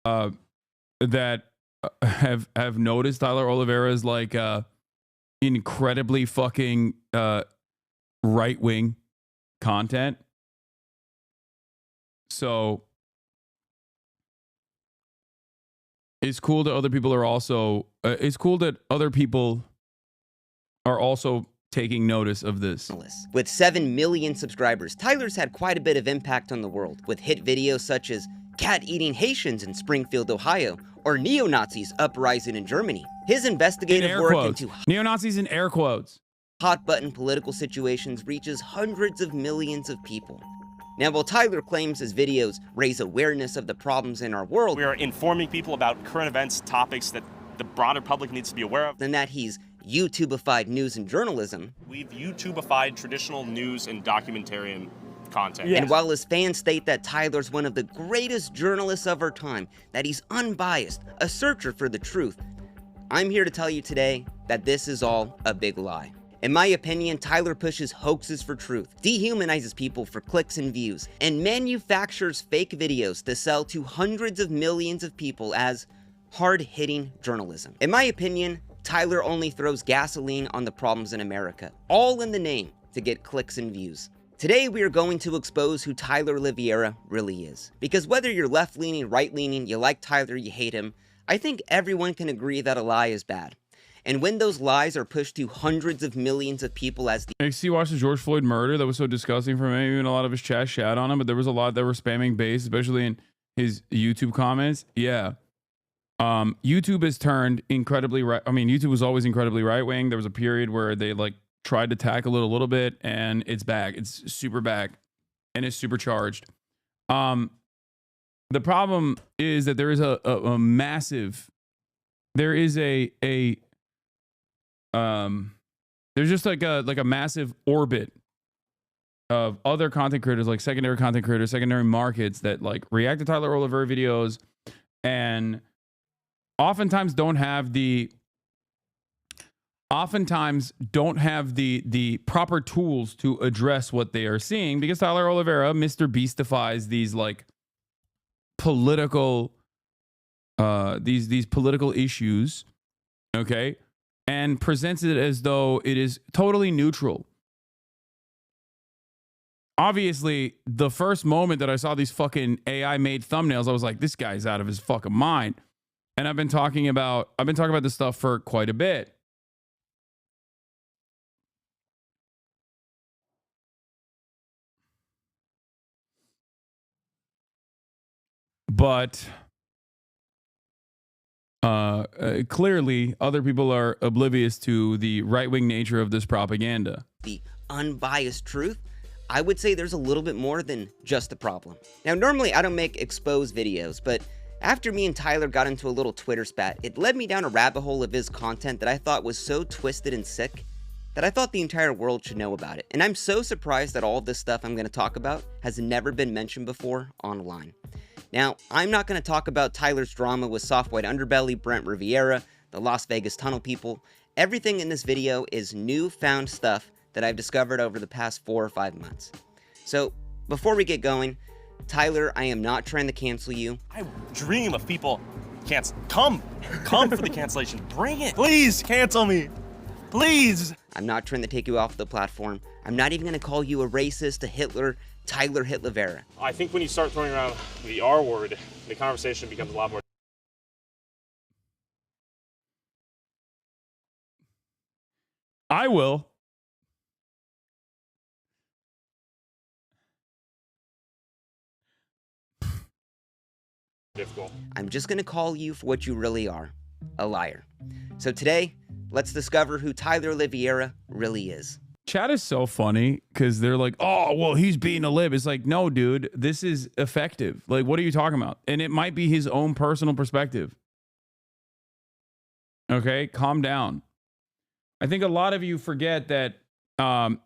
that have noticed Tyler Oliveira's like incredibly fucking right wing content. So it's cool that other people are also. It's cool that other people are also taking notice of this. With 7 million subscribers, Tyler's had quite a bit of impact on the world, with hit videos such as cat-eating Haitians in Springfield, Ohio, or neo-Nazis uprising in Germany. His investigative work into neo-Nazis in air quotes hot-button political situations reaches hundreds of millions of people. Now, while Tyler claims his videos raise awareness of the problems in our world, we are informing people about current events, topics that the broader public needs to be aware of, and that he's YouTubified news and journalism. We've YouTubified traditional news and documentarian content. And while his fans state that Tyler's one of the greatest journalists of our time, that he's unbiased, a searcher for the truth, I'm here to tell you today that this is all a big lie. In my opinion, Tyler pushes hoaxes for truth, dehumanizes people for clicks and views, and manufactures fake videos to sell to hundreds of millions of people as hard-hitting journalism. In my opinion, Tyler only throws gasoline on the problems in America, all in the name to get clicks and views. Today we are going to expose who Tyler Oliveira really is. Because whether you're left-leaning, right-leaning, you like Tyler, you hate him, I think everyone can agree that a lie is bad. And when those lies are pushed to hundreds of millions of people as the... XC watched the George Floyd murder. That was so disgusting for me. Even a lot of his chat shat on him, but there was a lot that were spamming base, especially in his YouTube comments. Yeah. YouTube has turned incredibly right. I mean, YouTube was always incredibly right-wing. There was a period where they like tried to tackle it a little bit, and it's back. It's super back, and it's supercharged. The problem is that there is a massive, there is there's just like a massive orbit of other content creators, like secondary content creators, secondary markets that like react to Tyler Oliveira videos and oftentimes don't have the proper tools to address what they are seeing, because Tyler Oliveira, Mr. Beastifies these like political these political issues, okay, and presents it as though it is totally neutral. Obviously, the first moment that I saw these fucking AI made thumbnails, I was like, this guy's out of his fucking mind. And I've been talking about this stuff for quite a bit. But clearly, other people are oblivious to the right-wing nature of this propaganda. The unbiased truth, I would say there's a little bit more than just a problem. Now, normally I don't make exposed videos, but after me and Tyler got into a little Twitter spat, it led me down a rabbit hole of his content that I thought was so twisted and sick that I thought the entire world should know about it. And I'm so surprised that all of this stuff I'm going to talk about has never been mentioned before online. Now, I'm not going to talk about Tyler's drama with Soft White Underbelly, Brent Riviera, the Las Vegas Tunnel people. Everything in this video is newfound stuff that I've discovered over the past 4 or 5 months. So, before we get going, Tyler, I am not trying to cancel you. I dream of people come for the cancellation. Bring it. Please cancel me. Please. I'm not trying to take you off the platform. I'm not even going to call you a racist, a Hitler, Tyler Oliveira. I think when you start throwing around the R word, the conversation becomes a lot more. I will. Difficult. I'm just going to call you for what you really are, a liar. So today, let's discover who Tyler Oliveira really is. Chat is so funny because they're like, oh, well, he's being a lib. It's like, no, dude, this is effective. Like, what are you talking about? And it might be his own personal perspective. Okay, calm down. I think a lot of you forget that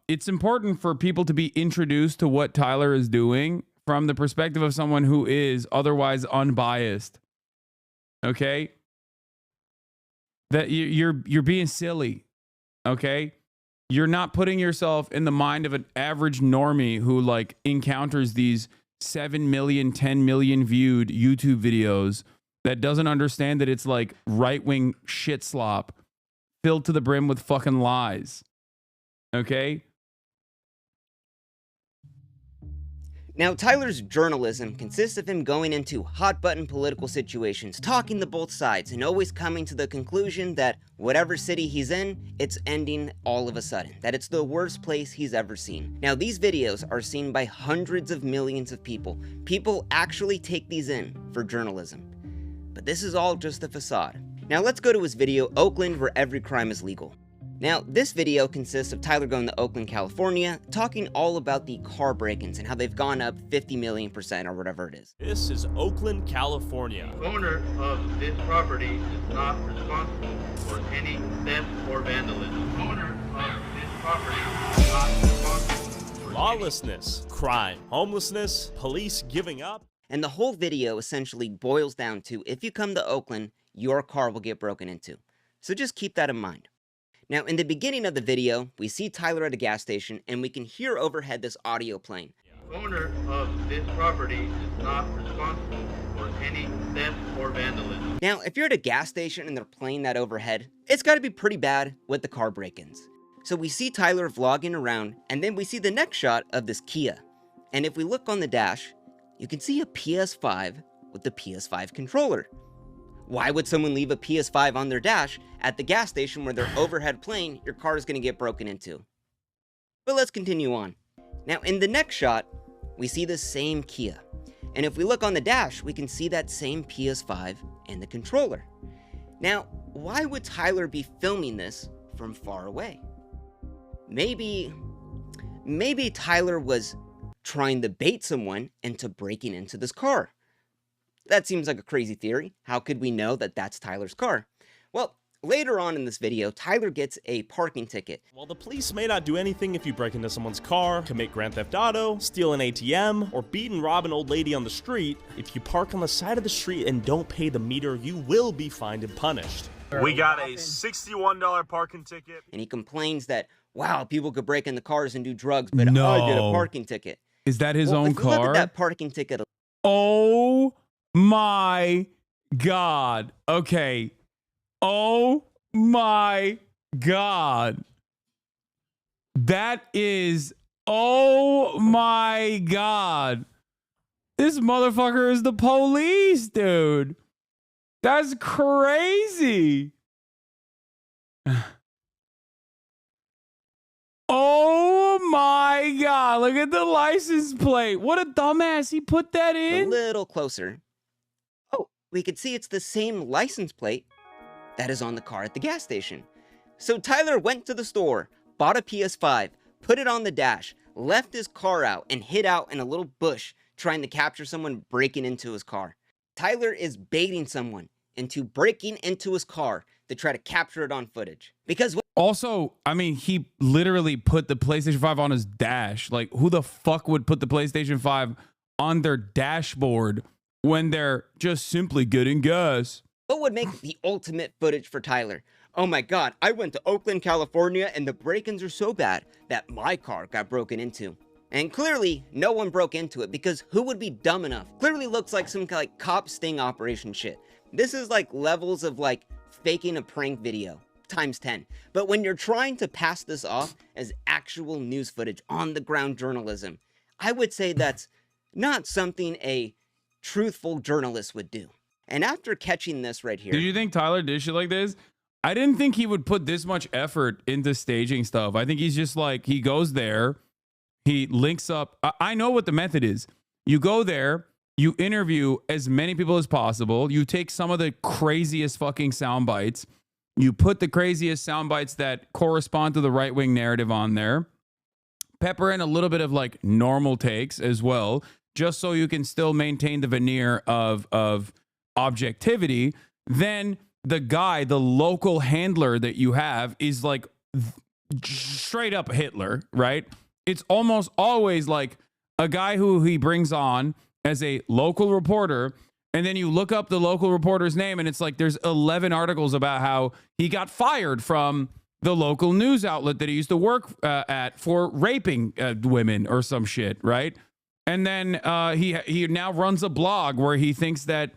it's important for people to be introduced to what Tyler is doing from the perspective of someone who is otherwise unbiased. Okay? That you're being silly. Okay? You're not putting yourself in the mind of an average normie who like encounters these 7 million, 10 million viewed YouTube videos that doesn't understand that it's like right-wing shit slop filled to the brim with fucking lies. Okay? Now, Tyler's journalism consists of him going into hot-button political situations, talking to both sides, and always coming to the conclusion that whatever city he's in, it's ending all of a sudden, that it's the worst place he's ever seen. Now, these videos are seen by hundreds of millions of people. People actually take these in for journalism. But this is all just a facade. Now, let's go to his video, Oakland, where every crime is legal. Now, this video consists of Tyler going to Oakland, California, talking all about the car break-ins and how they've gone up 50 million% or whatever it is. This is Oakland, California. The owner of this property is not responsible for any theft or vandalism. The owner of this property is not responsible for Lawlessness, crime, homelessness, police giving up. And the whole video essentially boils down to, if you come to Oakland, your car will get broken into. So just keep that in mind. Now, in the beginning of the video, we see Tyler at a gas station, and we can hear overhead this audio playing. The owner of this property is not responsible for any theft or vandalism. Now, if you're at a gas station and they're playing that overhead, it's got to be pretty bad with the car break-ins. So we see Tyler vlogging around, and then we see the next shot of this Kia. And if we look on the dash, you can see a PS5 with the PS5 controller. Why would someone leave a PS5 on their dash at the gas station where they're overhead playing? Your car is going to get broken into. But let's continue on. Now, in the next shot, we see the same Kia. And if we look on the dash, we can see that same PS5 and the controller. Now, why would Tyler be filming this from far away? Maybe Tyler was trying to bait someone into breaking into this car. That seems like a crazy theory. How could we know that that's Tyler's car? Well, later on in this video, Tyler gets a parking ticket. While the police may not do anything if you break into someone's car, commit grand theft auto, steal an ATM, or beat and rob an old lady on the street, if you park on the side of the street and don't pay the meter, you will be fined and punished. We got a $61 parking ticket. And he complains that, wow, people could break into cars and do drugs, but No. I get a parking ticket. Is that his Well, own if you look car? at that parking ticket. Oh my God. Okay. Oh my God. That is, oh my God. This motherfucker is the police, dude. That's crazy. Oh my God. Look at the license plate. What a dumbass. He put that A in. little closer. Oh, we could see it's the same license plate that is on the car at the gas station. So Tyler went to the store, bought a PS5, put it on the dash, left his car out, and hid out in a little bush trying to capture someone breaking into his car. Tyler is baiting someone into breaking into his car to try to capture it on footage. Because Also, I mean, he literally put the PlayStation 5 on his dash. Like, who the fuck would put the PlayStation 5 on their dashboard when they're just simply getting gas? what would make the ultimate footage for Tyler? Oh my God, I went to Oakland, California, and the break-ins are so bad that my car got broken into. And clearly, no one broke into it, because who would be dumb enough? Clearly looks like some like cop sting operation shit. This is like levels of like faking a prank video times 10. But when you're trying to pass this off as actual news footage, on the ground journalism, I would say that's not something a truthful journalist would do. And after catching this right here, Did you think Tyler did shit like this? I didn't think he would put this much effort into staging stuff. I think he's just like, he goes there, he links up. I know what the method is. You go there, you interview as many people as possible. You take some of the craziest fucking sound bites. You put the craziest sound bites that correspond to the right-wing narrative on there. Pepper in a little bit of like normal takes as well, just so you can still maintain the veneer of objectivity. Then the guy, the local handler that you have is like straight up Hitler, right? It's almost always like a guy who he brings on as a local reporter, and then you look up the local reporter's name and it's like there's 11 articles about how he got fired from the local news outlet that he used to work at for raping women or some shit, right? And then he now runs a blog where he thinks that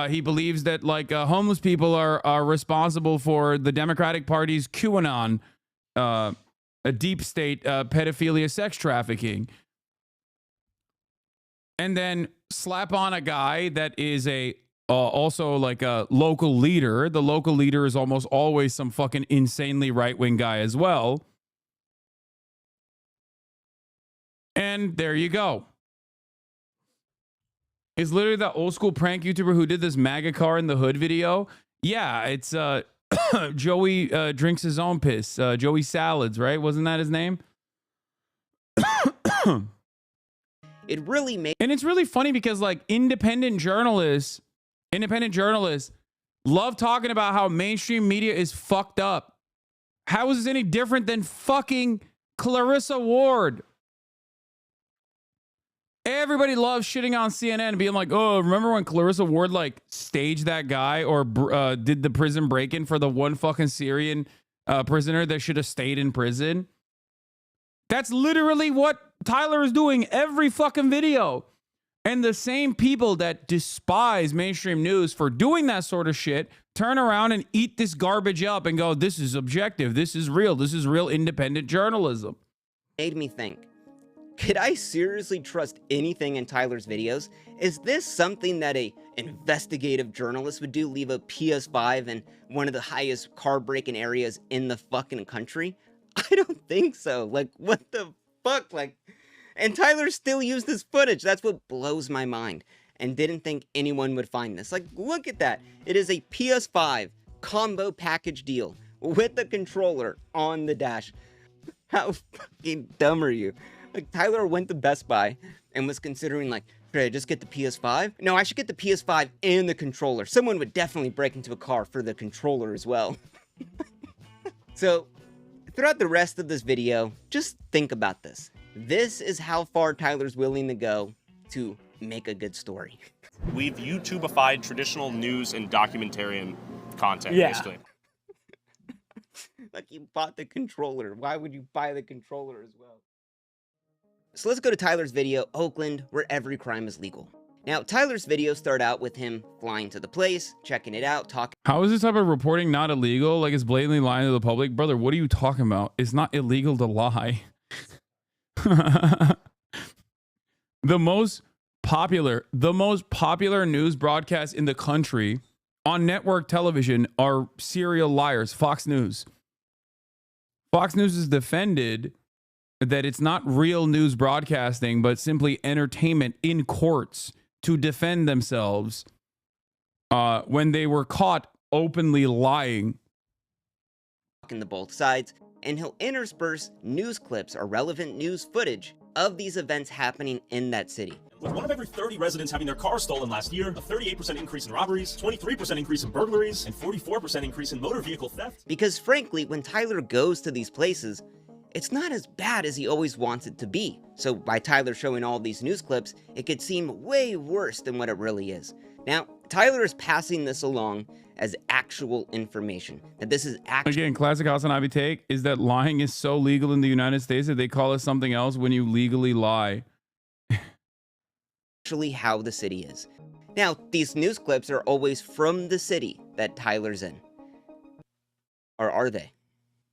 He believes that like homeless people are responsible for the Democratic Party's QAnon, a deep state pedophilia, sex trafficking. And then slap on a guy that is a also like a local leader. The local leader is almost always some fucking insanely right-wing guy as well. And there you go. It's literally that old school prank YouTuber who did this MAGA car in the hood video. Yeah, it's Joey drinks his own piss. Joey Salads, right? Wasn't that his name? It really made... And it's really funny because like independent journalists love talking about how mainstream media is fucked up. How is this any different than fucking Clarissa Ward? Everybody loves shitting on CNN and being like, oh, remember when Clarissa Ward like staged that guy or did the prison break-in for the one fucking Syrian prisoner that should have stayed in prison? That's literally what Tyler is doing every fucking video. And the same people that despise mainstream news for doing that sort of shit turn around and eat this garbage up and go, this is objective. This is real independent journalism. Made me think, could I seriously trust anything in Tyler's videos? Is this something that a investigative journalist would do? Leave a PS5 in one of the highest car break-in areas in the fucking country? I don't think so. Like, what the fuck? Like, and Tyler still used this footage. That's what blows my mind. And didn't think anyone would find this. Like, look at that. It is a PS5 combo package deal with the controller on the dash. How fucking dumb are you? Like, Tyler went to Best Buy and was considering, like, should I just get the PS5? No, I should get the PS5 and the controller. Someone would definitely break into a car for the controller as well. So, throughout the rest of this video, just think about this. This is how far Tyler's willing to go to make a good story. We've YouTubified traditional news and documentarian content, basically. Like, you bought the controller. Why would you buy the controller as well? So let's go to Tyler's video, Oakland, where every crime is legal. Now, Tyler's videos start out with him flying to the place, checking it out, talking. How is this type of reporting not illegal? Like it's blatantly lying to the public? Brother, what are you talking about? It's not illegal to lie. The most popular news broadcasts in the country on network television are serial liars. Fox News. Fox News is defended that it's not real news broadcasting, but simply entertainment in courts to defend themselves when they were caught openly lying. Talking to both sides, and he'll intersperse news clips or relevant news footage of these events happening in that city. With 1 of every 30 residents having their car stolen last year, a 38% increase in robberies, 23% increase in burglaries, and 44% increase in motor vehicle theft. Because frankly, when Tyler goes to these places, it's not as bad as he always wants it to be. So by Tyler showing all these news clips, it could seem way worse than what it really is. Now, Tyler is passing this along as actual information. That this is actually... Again, classic Hasanabi take is that lying is so legal in the United States that they call it something else when you legally lie. Actually how the city is. Now, these news clips are always from the city that Tyler's in. Or are they?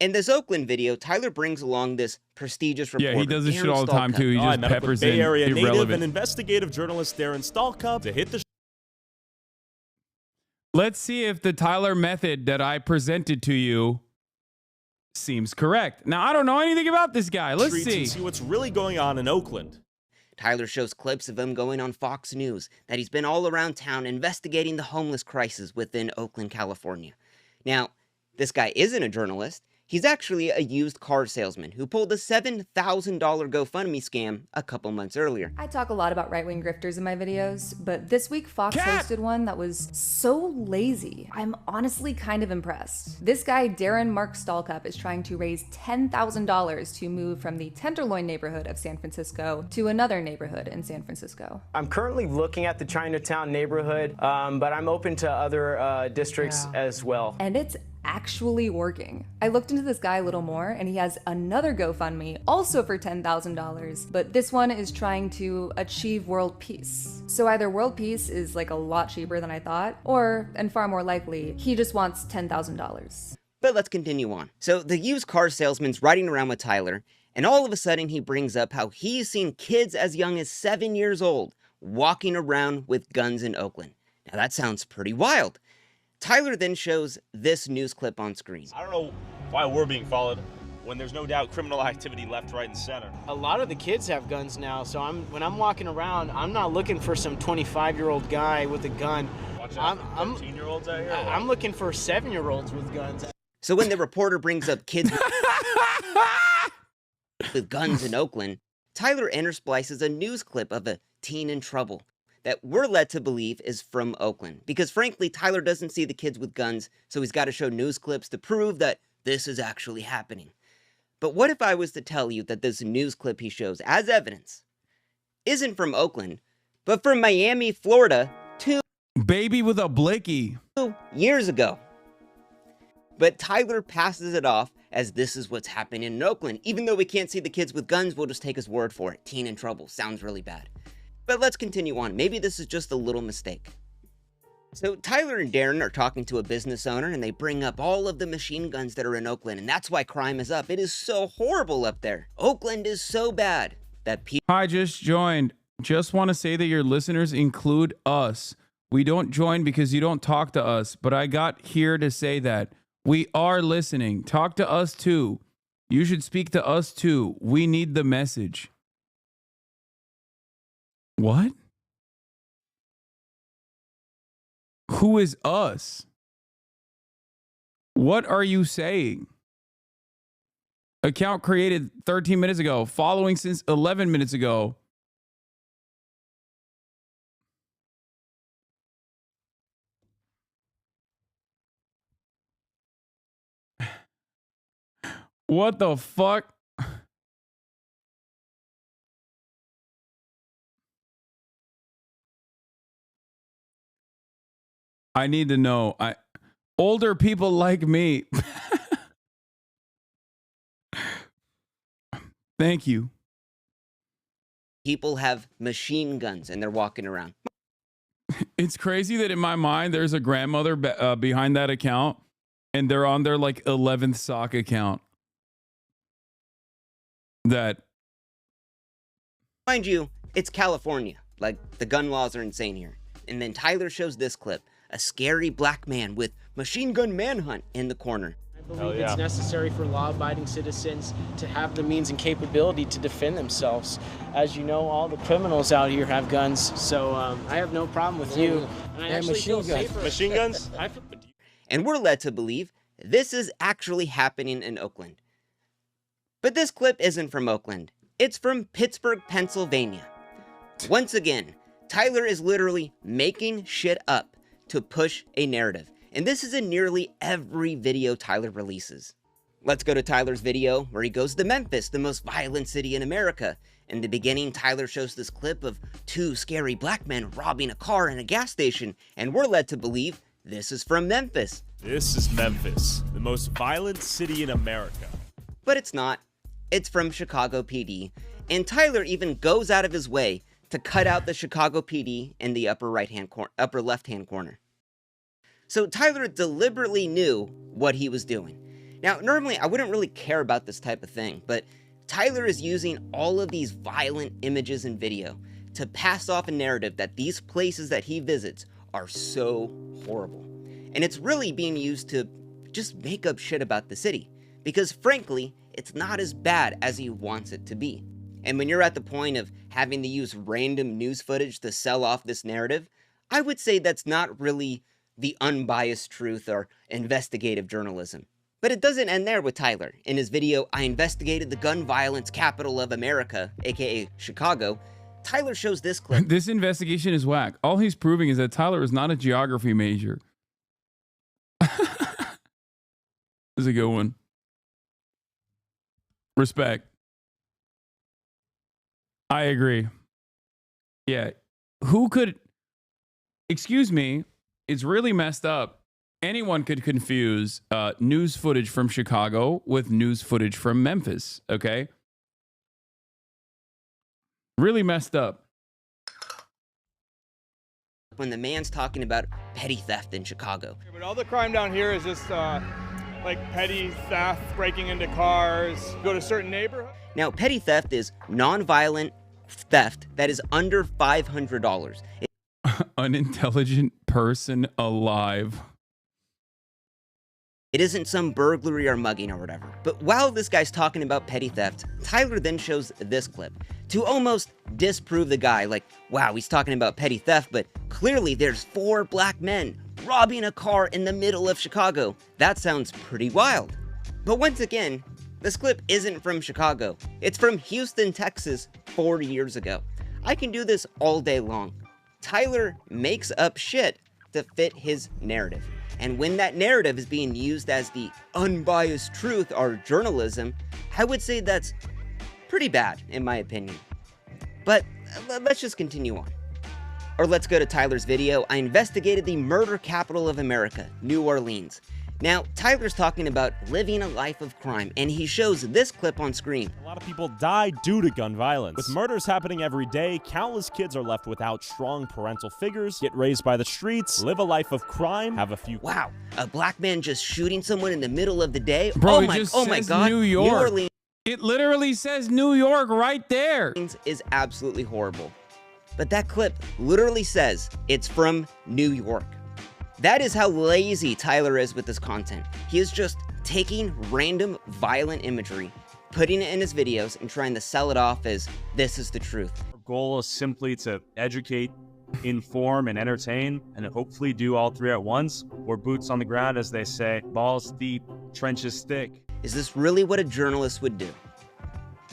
In this Oakland video, Tyler brings along this prestigious reporter. Yeah, he does this shit all the time too. He just peppers in Bay Area native irrelevant. and investigative journalist Darren Stalcup to hit the... Let's see if the Tyler method that I presented to you seems correct. Now, I don't know anything about this guy. Let's see. See what's really going on in Oakland. Tyler shows clips of him going on Fox News, that he's been all around town investigating the homeless crisis within Oakland, California. Now, this guy isn't a journalist. He's actually a used car salesman who pulled a $7,000 GoFundMe scam a couple months earlier. I talk a lot about right-wing grifters in my videos, but this week Fox hosted one that was so lazy. I'm honestly kind of impressed. This guy, Darren Mark Stalcup, is trying to raise $10,000 to move from the Tenderloin neighborhood of San Francisco to another neighborhood in San Francisco. I'm currently looking at the Chinatown neighborhood, but I'm open to other districts as well. And it's actually working. I looked into this guy a little more, and he has another GoFundMe, also for $10,000, but this one is trying to achieve world peace. So either world peace is like a lot cheaper than I thought, or, and far more likely, he just wants $10,000. But let's continue on. So the used car salesman's riding around with Tyler, and all of a sudden he brings up how he's seen kids as young as 7 years old walking around with guns in Oakland. Now that sounds pretty wild. Tyler then shows this news clip on screen. I don't know why we're being followed when there's no doubt criminal activity left, right, and center. A lot of the kids have guns now, so when I'm walking around, I'm not looking for some 25-year-old guy with a gun. Watch out for 13-year-olds out here. I'm looking for 7-year-olds with guns. So when the reporter brings up kids with guns in Oakland, Tyler intersplices a news clip of a teen in trouble that we're led to believe is from Oakland. Because frankly, Tyler doesn't see the kids with guns, so he's got to show news clips to prove that this is actually happening. But what if I was to tell you that this news clip he shows as evidence isn't from Oakland, but from Miami, Florida, 2 Baby with a blicky. years ago? But Tyler passes it off as this is what's happening in Oakland. Even though we can't see the kids with guns, we'll just take his word for it. Teen in trouble. Sounds really bad. But let's continue on. Maybe this is just a little mistake. So Tyler and Darren are talking to a business owner, and they bring up all of the machine guns that are in Oakland, and that's why crime is up. It is so horrible up there. Oakland is so bad that people... Hi, just joined. Just want to say that your listeners include us. We don't join because you don't talk to us, but I got here to say that. We are listening. Talk to us too. You should speak to us too. We need the message. What? Who is us? What are you saying? Account created 13 minutes ago. Following since 11 minutes ago. What the fuck? I need to know. Older people like me. Thank you. People have machine guns and they're walking around. It's crazy that in my mind there's a grandmother behind that account, and they're on their like 11th sock account. That, mind you, it's California. Like, the gun laws are insane here. And then Tyler shows this clip, a scary black man with machine gun manhunt in the corner. I believe it's necessary for law-abiding citizens to have the means and capability to defend themselves. As you know, all the criminals out here have guns, so I have no problem with you. And I actually feel safer. Machine guns? And we're led to believe this is actually happening in Oakland. But this clip isn't from Oakland. It's from Pittsburgh, Pennsylvania. Once again, Tyler is literally making shit up to push a narrative. And this is in nearly every video Tyler releases. Let's go to Tyler's video where he goes to Memphis, the most violent city in America. In the beginning, Tyler shows this clip of 2 scary black men robbing a car in a gas station, and we're led to believe this is from Memphis. This is Memphis, the most violent city in America. But it's not. It's from Chicago PD, and Tyler even goes out of his way to cut out the Chicago PD in the upper left-hand corner. So Tyler deliberately knew what he was doing. Now, normally I wouldn't really care about this type of thing, but Tyler is using all of these violent images and video to pass off a narrative that these places that he visits are so horrible. And it's really being used to just make up shit about the city, because frankly, it's not as bad as he wants it to be. And when you're at the point of having to use random news footage to sell off this narrative, I would say that's not really the unbiased truth or investigative journalism. But it doesn't end there with Tyler. In his video, I investigated the gun violence capital of America, aka Chicago, Tyler shows this clip. This investigation is whack. All he's proving is that Tyler is not a geography major. This is a good one. Respect. I agree. Yeah. Who could... Excuse me. It's really messed up anyone could confuse news footage from Chicago with news footage from Memphis. Okay. Really messed up. When the man's talking about petty theft in Chicago. But all the crime down here is just like petty theft, breaking into cars, go to certain neighborhoods. Now, petty theft is non-violent theft that is under $500. Unintelligent person alive. It isn't some burglary or mugging or whatever. But while this guy's talking about petty theft, Tyler then shows this clip to almost disprove the guy. Like, wow, he's talking about petty theft, but clearly there's 4 black men robbing a car in the middle of Chicago. That sounds pretty wild. But once again, this clip isn't from Chicago. It's from Houston, Texas, 4 years ago. I can do this all day long. Tyler makes up shit to fit his narrative. And when that narrative is being used as the unbiased truth or journalism, I would say that's pretty bad, in my opinion. But let's just continue on. Or let's go to Tyler's video. I investigated the murder capital of America, New Orleans. Now, Tyler's talking about living a life of crime, and he shows this clip on screen. A lot of people die due to gun violence. With murders happening every day, countless kids are left without strong parental figures, get raised by the streets, live a life of crime, have a few... Wow, a black man just shooting someone in the middle of the day? Bro, oh my God, New York. New Orleans It literally says New York right there. is absolutely horrible. But that clip literally says it's from New York. That is how lazy Tyler is with this content. He is just taking random violent imagery, putting it in his videos, and trying to sell it off as this is the truth. Our goal is simply to educate, inform, and entertain, and hopefully do all 3 at once. We're boots on the ground, as they say, balls deep, trenches thick. Is this really what a journalist would do?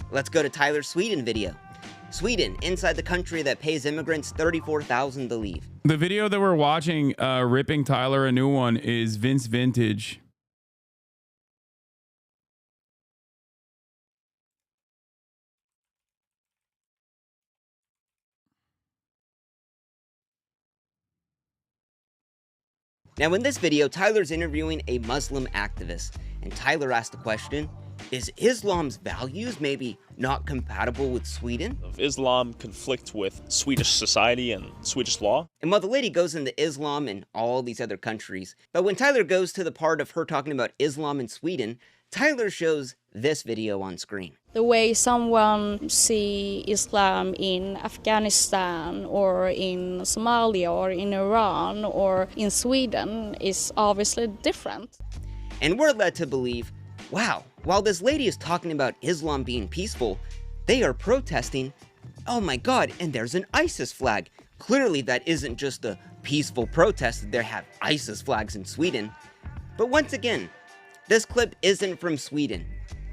Let's go to Tyler's Sweden video. Sweden, inside the country that pays immigrants $34,000 to leave. The video that we're watching, ripping Tyler a new one, is Vince Vintage. Now in this video, Tyler's interviewing a Muslim activist, and Tyler asked the question, is Islam's values maybe not compatible with Sweden? Of Islam conflict with Swedish society and Swedish law. And while the lady goes into Islam and all these other countries, but when Tyler goes to the part of her talking about Islam in Sweden, Tyler shows this video on screen. The way someone see Islam in Afghanistan or in Somalia or in Iran or in Sweden is obviously different. And we're led to believe, wow, while this lady is talking about Islam being peaceful, they are protesting, oh my God, and there's an ISIS flag. Clearly that isn't just a peaceful protest that they have ISIS flags in Sweden. But once again, this clip isn't from Sweden.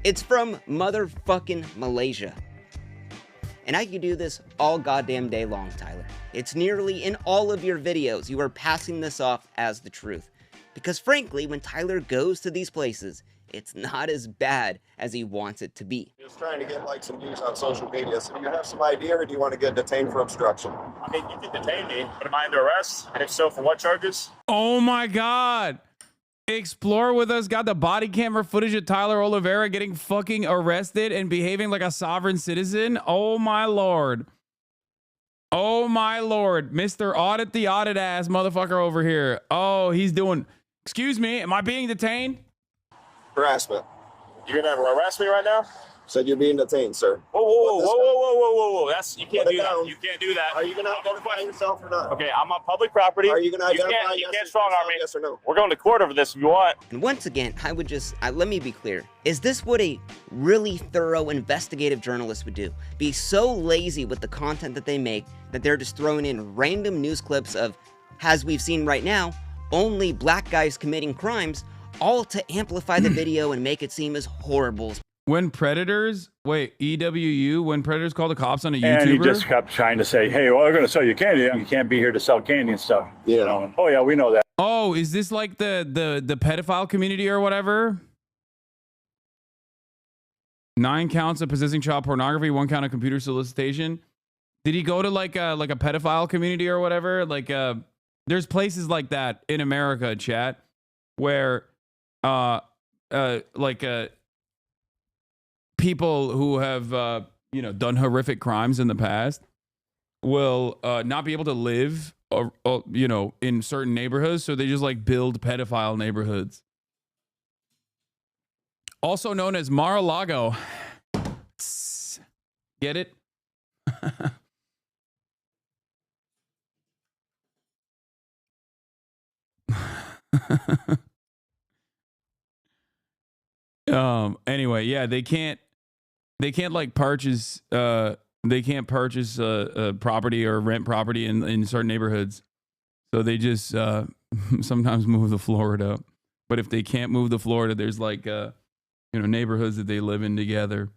It's from motherfucking Malaysia. And I could do this all goddamn day long, Tyler. It's nearly in all of your videos, you are passing this off as the truth. Because frankly, when Tyler goes to these places, it's not as bad as he wants it to be. Just trying to get like some views on social media. So do you have some idea, or do you want to get detained for obstruction? I mean, you can detain me, but am I under arrest? And if so, for what charges? Oh my God. Explore with us got the body camera footage of Tyler Oliveira getting fucking arrested and behaving like a sovereign citizen. Oh my Lord. Oh my Lord. Mr. Audit the audit ass motherfucker over here. Oh, he's doing, excuse me, am I being detained? Harassment. You're gonna harass me right now? Said you're being detained, sir. Whoa. That's, you can't do that. You can't do that. Are you going to identify yourself or not? Okay, I'm on public property. Are you going to identify You can't strong arm me. Yes or no? We're going to court over this if you want. And once again, I would just, let me be clear. Is this what a really thorough investigative journalist would do? Be so lazy with the content that they make that they're just throwing in random news clips of, as we've seen right now, only black guys committing crimes, all to amplify the video and make it seem as horrible as When predators, wait, EWU, when predators call the cops on a YouTuber? And he just kept trying to say, hey, well, we're going to sell you candy. You can't be here to sell candy and stuff. Yeah. You know? Oh, yeah, we know that. Oh, is this like the pedophile community or whatever? 9 counts of possessing child pornography, 1 count of computer solicitation. Did he go to like a pedophile community or whatever? Like there's places like that in America, chat. where people who have done horrific crimes in the past will not be able to live in certain neighborhoods, so they just like build pedophile neighborhoods, also known as Mar-a-Lago. Get it? Anyway, yeah, they can't like purchase property or rent property in certain neighborhoods, so they just sometimes move to Florida. But if they can't move to Florida, there's like neighborhoods that they live in together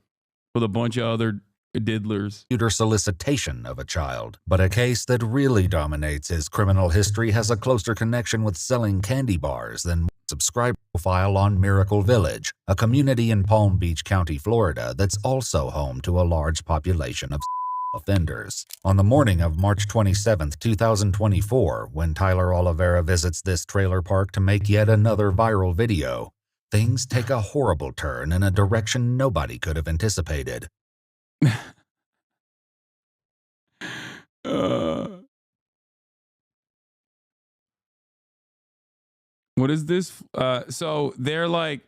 with a bunch of other diddlers. Solicitation of a child, but a case that really dominates his criminal history has a closer connection with selling candy bars than subscribe profile on Miracle Village, a community in Palm Beach County, Florida that's also home to a large population of offenders. On the morning of March 27, 2024, when Tyler Oliveira visits this trailer park to make yet another viral video, things take a horrible turn in a direction nobody could have anticipated. What is this? So they're like,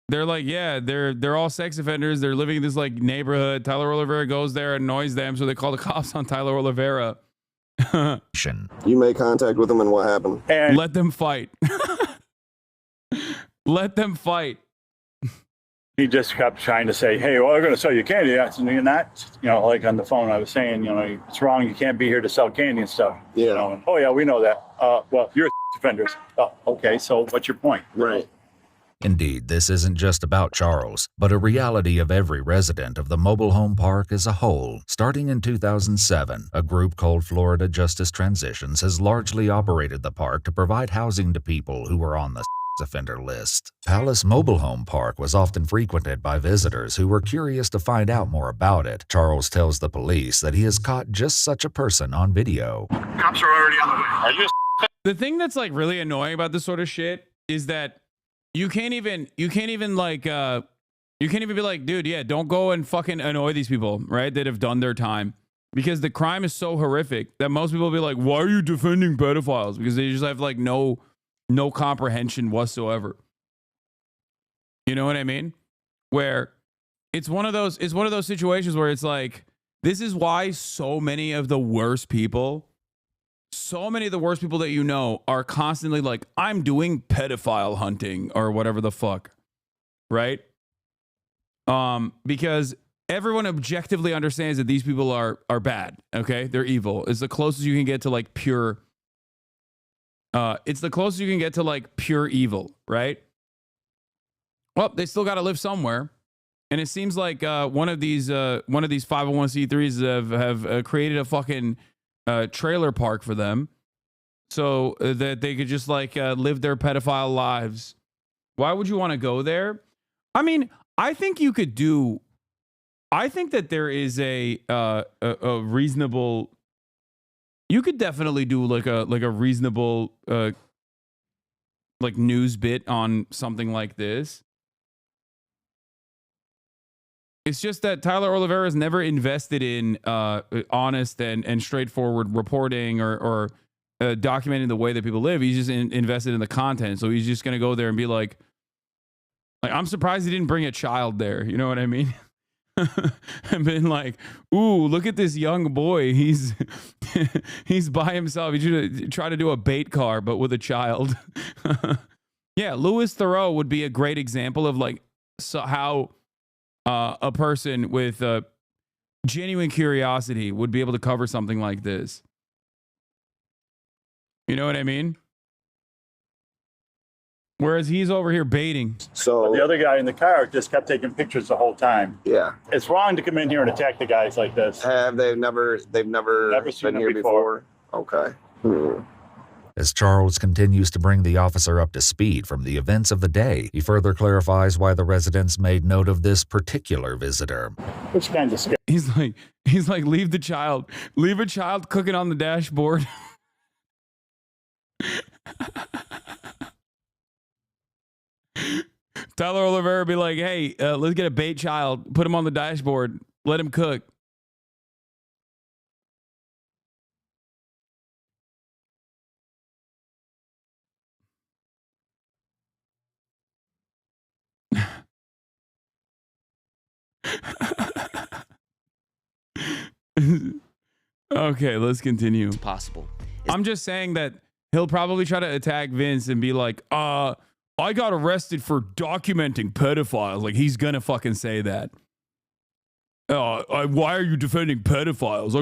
yeah, they're all sex offenders. They're living in this like neighborhood. Tyler Oliveira goes there, annoys them, so they call the cops on Tyler Oliveira. You made contact with them, and what happened? And let them fight. Let them fight. He just kept trying to say, hey, well, we're going to sell you candy. I said, you're not, like on the phone, I was saying, it's wrong. You can't be here to sell candy and stuff. Yeah. And, oh, yeah, we know that. Well, you're offenders. Oh, okay. So what's your point? Right. Indeed, this isn't just about Charles, but a reality of every resident of the mobile home park as a whole. Starting in 2007, a group called Florida Justice Transitions has largely operated the park to provide housing to people who were on the offender list. Palace Mobile Home Park was often frequented by visitors who were curious to find out more about it. Charles tells the police that he has caught just such a person on video. Cops are already on the way. Are you? The thing that's like really annoying about this sort of shit is that you can't even be like, dude, yeah, don't go and fucking annoy these people, right? That have done their time, because the crime is so horrific that most people will be like, why are you defending pedophiles? Because they just have like no comprehension whatsoever. You know what I mean? Where it's one of those situations where it's like, this is why so many of the worst people that you know are constantly like, I'm doing pedophile hunting or whatever the fuck. Right? Because everyone objectively understands that these people are bad. Okay? They're evil. It's the closest you can get to like pure pure evil, right? Well, they still got to live somewhere, and it seems like one of these 501c3s have created a fucking trailer park for them, so that they could just like live their pedophile lives. Why would you want to go there? I mean, I think you could do. I think that there is a reasonable. You could definitely do like a reasonable like news bit on something like this. It's just that Tyler Oliveira has never invested in honest and straightforward reporting or documenting the way that people live. He's just invested in the content. So he's just going to go there and be like, I'm surprised he didn't bring a child there. You know what I mean? And been like, ooh, look at this young boy. He's by himself. He should try to do a bait car, but with a child. Yeah, Louis Theroux would be a great example of like how a person with genuine curiosity would be able to cover something like this. You know what I mean? Whereas he's over here baiting. So the other guy in the car just kept taking pictures the whole time. Yeah. It's wrong to come in here and attack the guys like this. They've never been here before? Okay. As Charles continues to bring the officer up to speed from the events of the day, he further clarifies why the residents made note of this particular visitor. Which kind of scary? He's like, leave a child cooking on the dashboard. Tyler Oliveira be like, hey, let's get a bait child, put him on the dashboard, let him cook. Okay, let's continue. It's possible. I'm just saying that he'll probably try to attack Vince and be like, I got arrested for documenting pedophiles. Like, he's gonna fucking say that. Why are you defending pedophiles?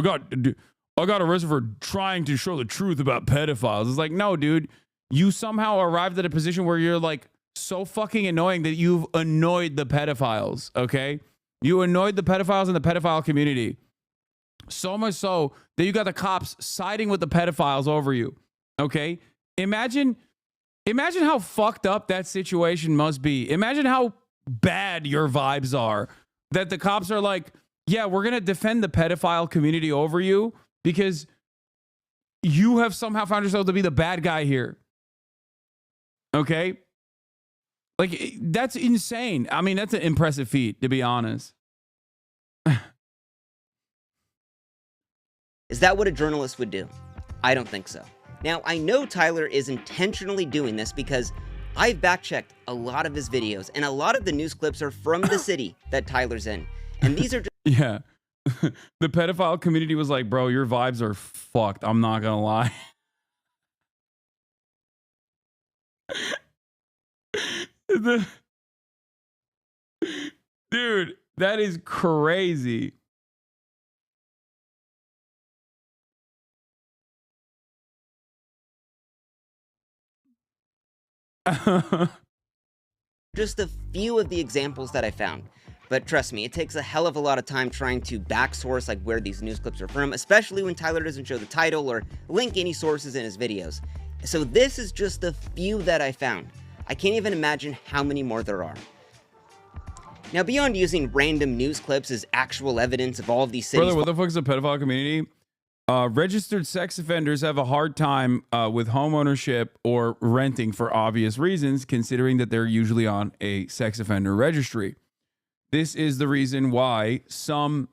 I got arrested for trying to show the truth about pedophiles. It's like, no, dude, you somehow arrived at a position where you're like so fucking annoying that you've annoyed the pedophiles, okay? You annoyed the pedophiles in the pedophile community. So much so that you got the cops siding with the pedophiles over you, okay? Imagine how fucked up that situation must be. Imagine how bad your vibes are that the cops are like, yeah, we're going to defend the pedophile community over you because you have somehow found yourself to be the bad guy here. Okay? Like, that's insane. I mean, that's an impressive feat, to be honest. Is that what a journalist would do? I don't think so. Now, I know Tyler is intentionally doing this because I've backchecked a lot of his videos, and a lot of the news clips are from the city that Tyler's in. And these are just... Yeah. The pedophile community was like, bro, your vibes are fucked. I'm not gonna lie. Dude, that is crazy. Just a few of the examples that I found. But trust me, it takes a hell of a lot of time trying to backsource like where these news clips are from, especially when Tyler doesn't show the title or link any sources in his videos. So this is just a few that I found. I can't even imagine how many more there are. Now, beyond using random news clips as actual evidence of all of these cities... Brother, what the fuck is the pedophile community? Registered sex offenders have a hard time with home ownership or renting for obvious reasons, considering that they're usually on a sex offender registry. This is the reason why some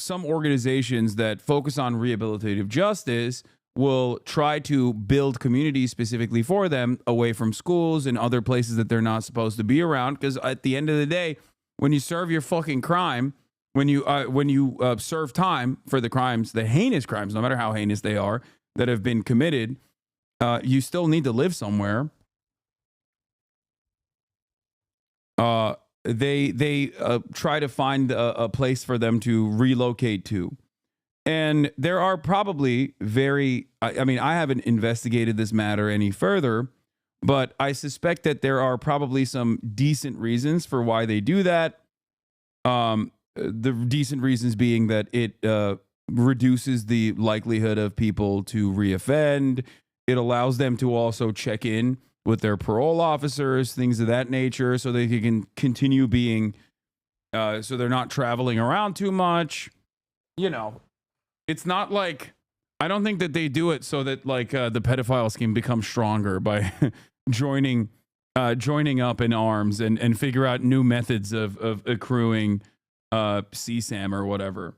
organizations that focus on rehabilitative justice will try to build communities specifically for them away from schools and other places that they're not supposed to be around. Because at the end of the day, when you serve your fucking crime, when you serve time for the crimes, the heinous crimes, no matter how heinous they are, that have been committed, you still need to live somewhere. They try to find a place for them to relocate to. And there are probably I mean, I haven't investigated this matter any further, but I suspect that there are probably some decent reasons for why they do that. The decent reasons being that it reduces the likelihood of people to reoffend. It allows them to also check in with their parole officers, things of that nature, so they can continue being, so they're not traveling around too much. You know, it's not like, I don't think that they do it so that like the pedophiles can become stronger by joining up in arms and figure out new methods of accruing CSAM or whatever.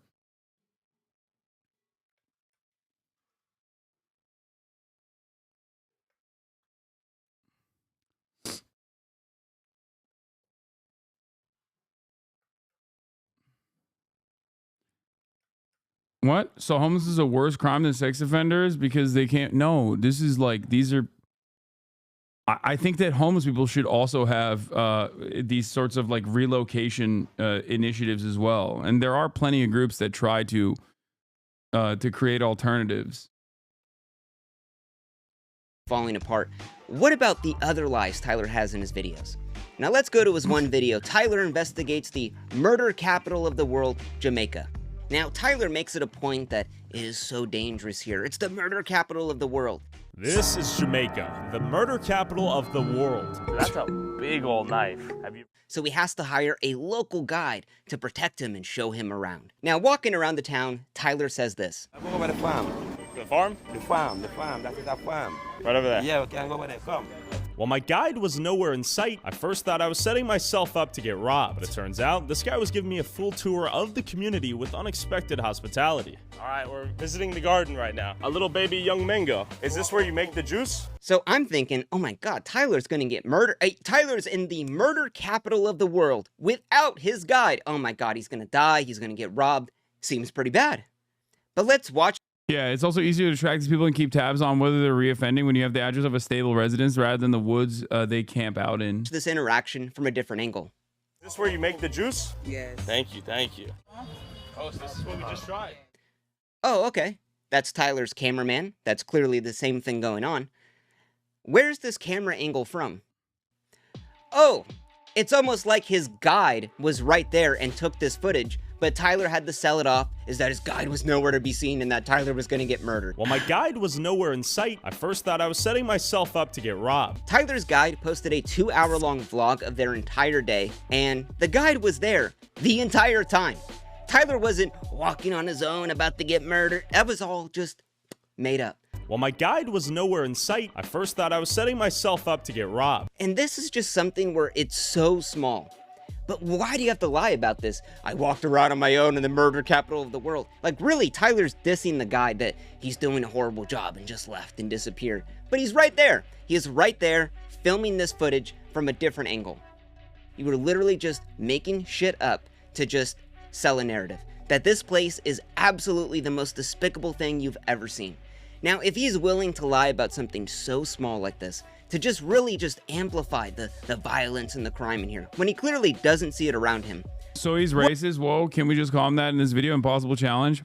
What? So homeless is a worse crime than sex offenders because they can't? No, this is like, these are, I think that homeless people should also have these sorts of like relocation initiatives as well. And there are plenty of groups that try to create alternatives. Falling apart. What about the other lies Tyler has in his videos? Now let's go to his one video. Tyler investigates the murder capital of the world, Jamaica. Now, Tyler makes it a point that it is so dangerous here. It's the murder capital of the world. This is Jamaica, the murder capital of the world. That's a big old knife. So he has to hire a local guide to protect him and show him around. Now, walking around the town, Tyler says this. I'll go over the farm. The farm? The farm. That is a farm. Right over there. Yeah, we can go over there. Come. While my guide was nowhere in sight, I first thought I was setting myself up to get robbed, but it turns out this guy was giving me a full tour of the community with unexpected hospitality. All right, we're visiting the garden right now. A little baby young mango. Is this where you make the juice? So I'm thinking, oh my God, Tyler's gonna get murdered. Tyler's in the murder capital of the world without his guide. Oh my God, he's gonna die. He's gonna get robbed. Seems pretty bad. But let's watch. Yeah, it's also easier to track these people and keep tabs on whether they're reoffending when you have the address of a stable residence rather than the woods they camp out in. This interaction from a different angle. Is this where you make the juice? Yes. Thank you, thank you. Oh, so this is what we just tried. Oh, okay. That's Tyler's cameraman. That's clearly the same thing going on. Where's this camera angle from? Oh, it's almost like his guide was right there and took this footage, but Tyler had to sell it off is that his guide was nowhere to be seen and that Tyler was gonna get murdered. While my guide was nowhere in sight, I first thought I was setting myself up to get robbed. Tyler's guide posted a 2-hour-long vlog of their entire day, and the guide was there the entire time. Tyler wasn't walking on his own about to get murdered. That was all just made up. While my guide was nowhere in sight, I first thought I was setting myself up to get robbed. And this is just something where it's so small. But why do you have to lie about this? I walked around on my own in the murder capital of the world. Like, really, Tyler's dissing the guy that he's doing a horrible job and just left and disappeared. But he's right there. He is right there filming this footage from a different angle. You were literally just making shit up to just sell a narrative. That this place is absolutely the most despicable thing you've ever seen. Now, if he's willing to lie about something so small like this, to just really just amplify the violence and the crime in here, when he clearly doesn't see it around him. So he's racist? Whoa, can we just call him that in this video? Impossible challenge?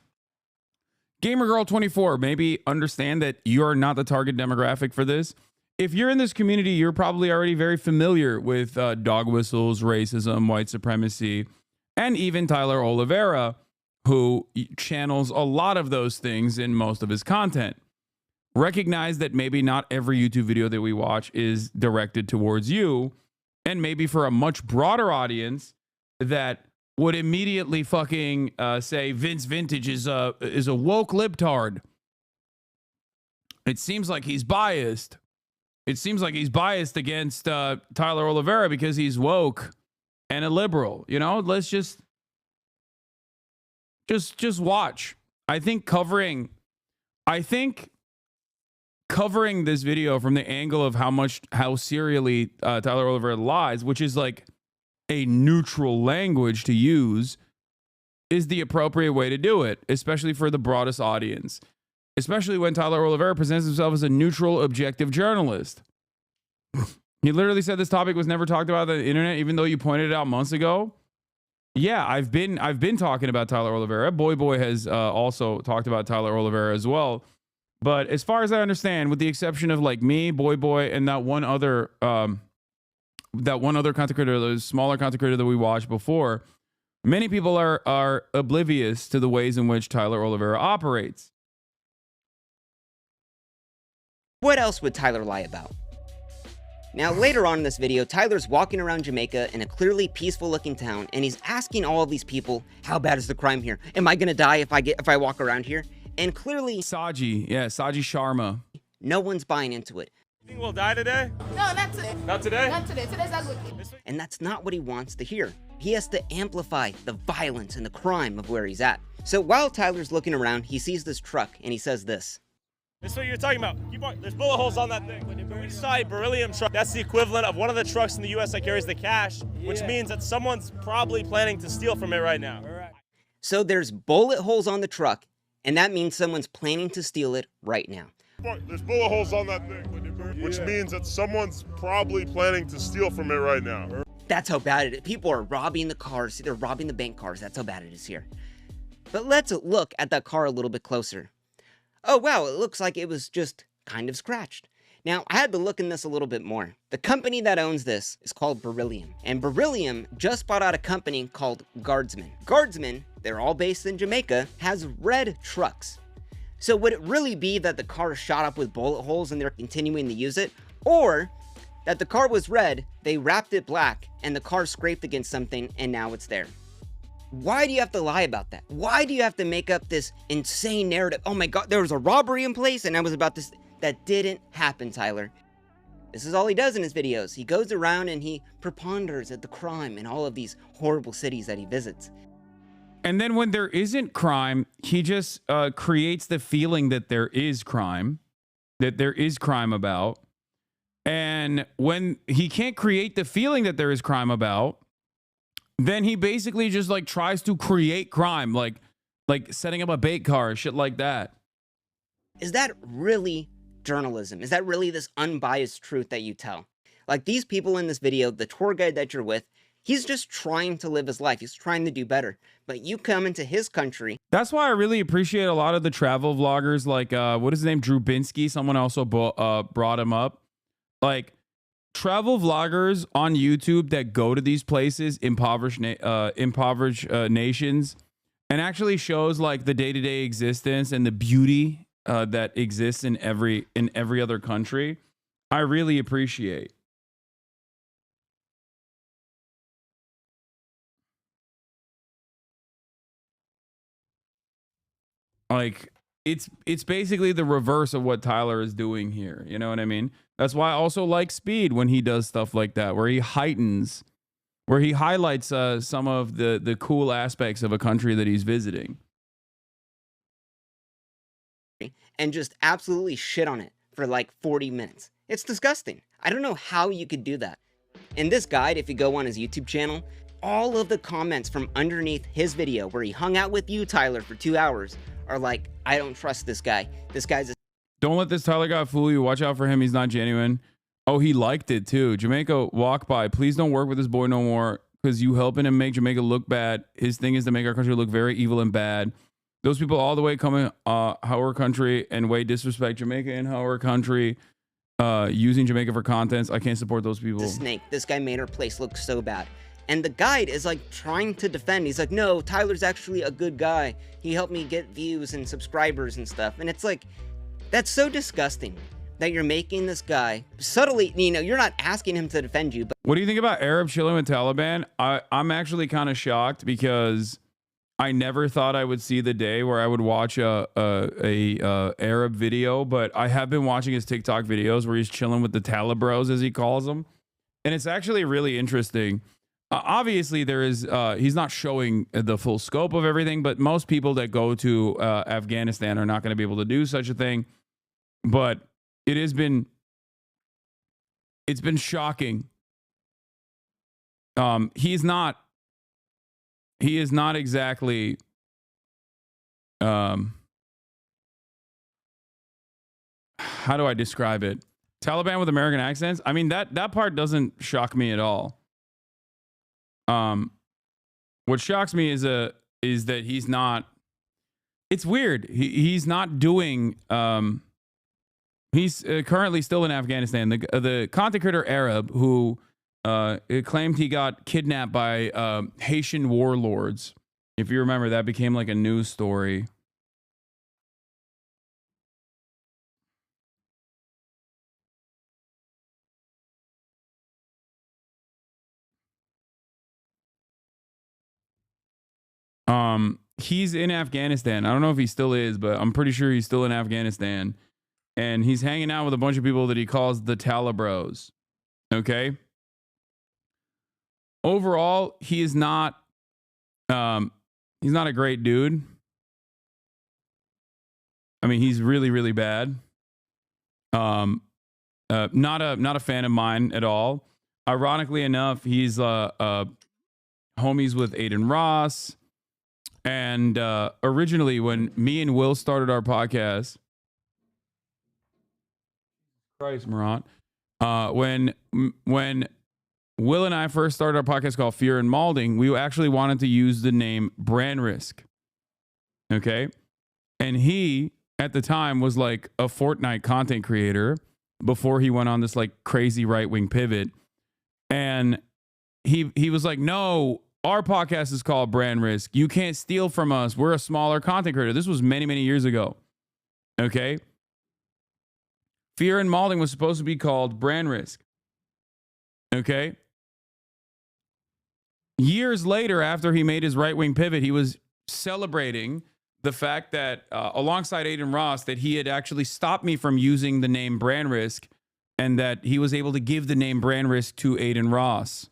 GamerGirl24, maybe understand that you're not the target demographic for this. If you're in this community, you're probably already very familiar with dog whistles, racism, white supremacy, and even Tyler Oliveira, who channels a lot of those things in most of his content. Recognize that maybe not every YouTube video that we watch is directed towards you, and maybe for a much broader audience that would immediately fucking say Vince Vintage is a woke libtard. It seems like he's biased. It seems like he's biased against Tyler Oliveira because he's woke and a liberal. You know, let's just watch. I think covering this video from the angle of how serially Tyler Oliveira lies, which is like a neutral language to use, is the appropriate way to do it, especially for the broadest audience, especially when Tyler Oliveira presents himself as a neutral, objective journalist. He literally said this topic was never talked about on the internet, even though you pointed it out months ago. Yeah, I've been talking about Tyler Oliveira. Boy has also talked about Tyler Oliveira as well. But as far as I understand, with the exception of like me, Boy, and that one other content creator, the smaller content creator that we watched before, many people are oblivious to the ways in which Tyler Oliveira operates. What else would Tyler lie about? Now, later on in this video, Tyler's walking around Jamaica in a clearly peaceful looking town, and he's asking all of these people, how bad is the crime here? Am I gonna die if I walk around here? And clearly, Saji Sharma. No one's buying into it. You think we'll die today? No, not today. Not today? Not today. Today's not good. And that's not what he wants to hear. He has to amplify the violence and the crime of where he's at. So while Tyler's looking around, he sees this truck and he says this. This is what you're talking about. There's bullet holes on that thing. We saw a beryllium truck. That's the equivalent of one of the trucks in the U.S. that carries the cash, which means that someone's probably planning to steal from it right now. So there's bullet holes on the truck, and that means someone's planning to steal it right now. There's bullet holes on that thing, which means that someone's probably planning to steal from it right now. That's how bad it is. People are robbing the cars. They're robbing the bank cars. That's how bad it is here. But let's look at that car a little bit closer. Oh, wow, it looks like it was just kind of scratched. Now, I had to look in this a little bit more. The company that owns this is called Beryllium, and Beryllium just bought out a company called Guardsman. Guardsman, they're all based in Jamaica, has red trucks. So would it really be that the car shot up with bullet holes and they're continuing to use it? Or that the car was red, they wrapped it black, and the car scraped against something and now it's there? Why do you have to lie about that? Why do you have to make up this insane narrative? Oh my God, there was a robbery in place and I was about this. That didn't happen, Tyler. This is all he does in his videos. He goes around and he preponders at the crime in all of these horrible cities that he visits. And then when there isn't crime, he just creates the feeling that there is crime, about. And when he can't create the feeling that there is crime about, then he basically just like tries to create crime, like setting up a bait car, shit like that. Is that really journalism? Is that really this unbiased truth that you tell? Like these people in this video, the tour guide that you're with, he's just trying to live his life. He's trying to do better. But you come into his country. That's why I really appreciate a lot of the travel vloggers like, what is his name? Drew Binsky. Someone also brought him up. Like travel vloggers on YouTube that go to these places, impoverished nations, and actually shows like the day-to-day existence and the beauty that exists in every other country. I really appreciate. Like it's basically the reverse of what Tyler is doing here. You know what I mean? That's why I also like Speed when he does stuff like that, where he highlights some of the cool aspects of a country that he's visiting. And just absolutely shit on it for like 40 minutes. It's disgusting. I don't know how you could do that. In this guide, if you go on his YouTube channel, all of the comments from underneath his video where he hung out with you, Tyler, for 2 hours are like, I don't trust this guy. This guy's a... Don't let this Tyler guy fool you. Watch out for him. He's not genuine. Oh, he liked it too. Jamaica, walk by. Please don't work with this boy no more because you helping him make Jamaica look bad. His thing is to make our country look very evil and bad. Those people all the way coming our country and way disrespect Jamaica and our country, using Jamaica for contents. I can't support those people. The snake. This guy made our place look so bad. And the guide is like trying to defend. He's like, no, Tyler's actually a good guy. He helped me get views and subscribers and stuff. And it's like, that's so disgusting that you're making this guy subtly, you know, you're not asking him to defend you. But what do you think about Arab chilling with Taliban? I'm actually kind of shocked because I never thought I would see the day where I would watch a Arab video, but I have been watching his TikTok videos where he's chilling with the Talibros, as he calls them. And it's actually really interesting. Obviously, there is he's not showing the full scope of everything, but most people that go to Afghanistan are not going to be able to do such a thing. But it's been shocking. He is not exactly how do I describe it? Taliban with American accents? I mean, that part doesn't shock me at all. What shocks me is that he's not, it's weird. He's not doing, he's currently still in Afghanistan. The content creator Arab who claimed he got kidnapped by Haitian warlords. If you remember, that became like a news story. He's in Afghanistan. I don't know if he still is, but I'm pretty sure he's still in Afghanistan. And he's hanging out with a bunch of people that he calls the Talibros. Okay? Overall, he is not he's not a great dude. I mean, he's really, really bad. Not a fan of mine at all. Ironically enough, he's homies with Aiden Ross. And originally, when me and Will started our podcast, Christ, Marat, when Will and I first started our podcast called Fear and Malding, we actually wanted to use the name Brand Risk. Okay, and he at the time was like a Fortnite content creator before he went on this like crazy right-wing pivot, and he was like, no. Our podcast is called Brand Risk. You can't steal from us. We're a smaller content creator. This was many, many years ago. Okay. Fear and Malding was supposed to be called Brand Risk. Okay. Years later, after he made his right-wing pivot, he was celebrating the fact that alongside Aiden Ross, that he had actually stopped me from using the name Brand Risk and that he was able to give the name Brand Risk to Adin Ross.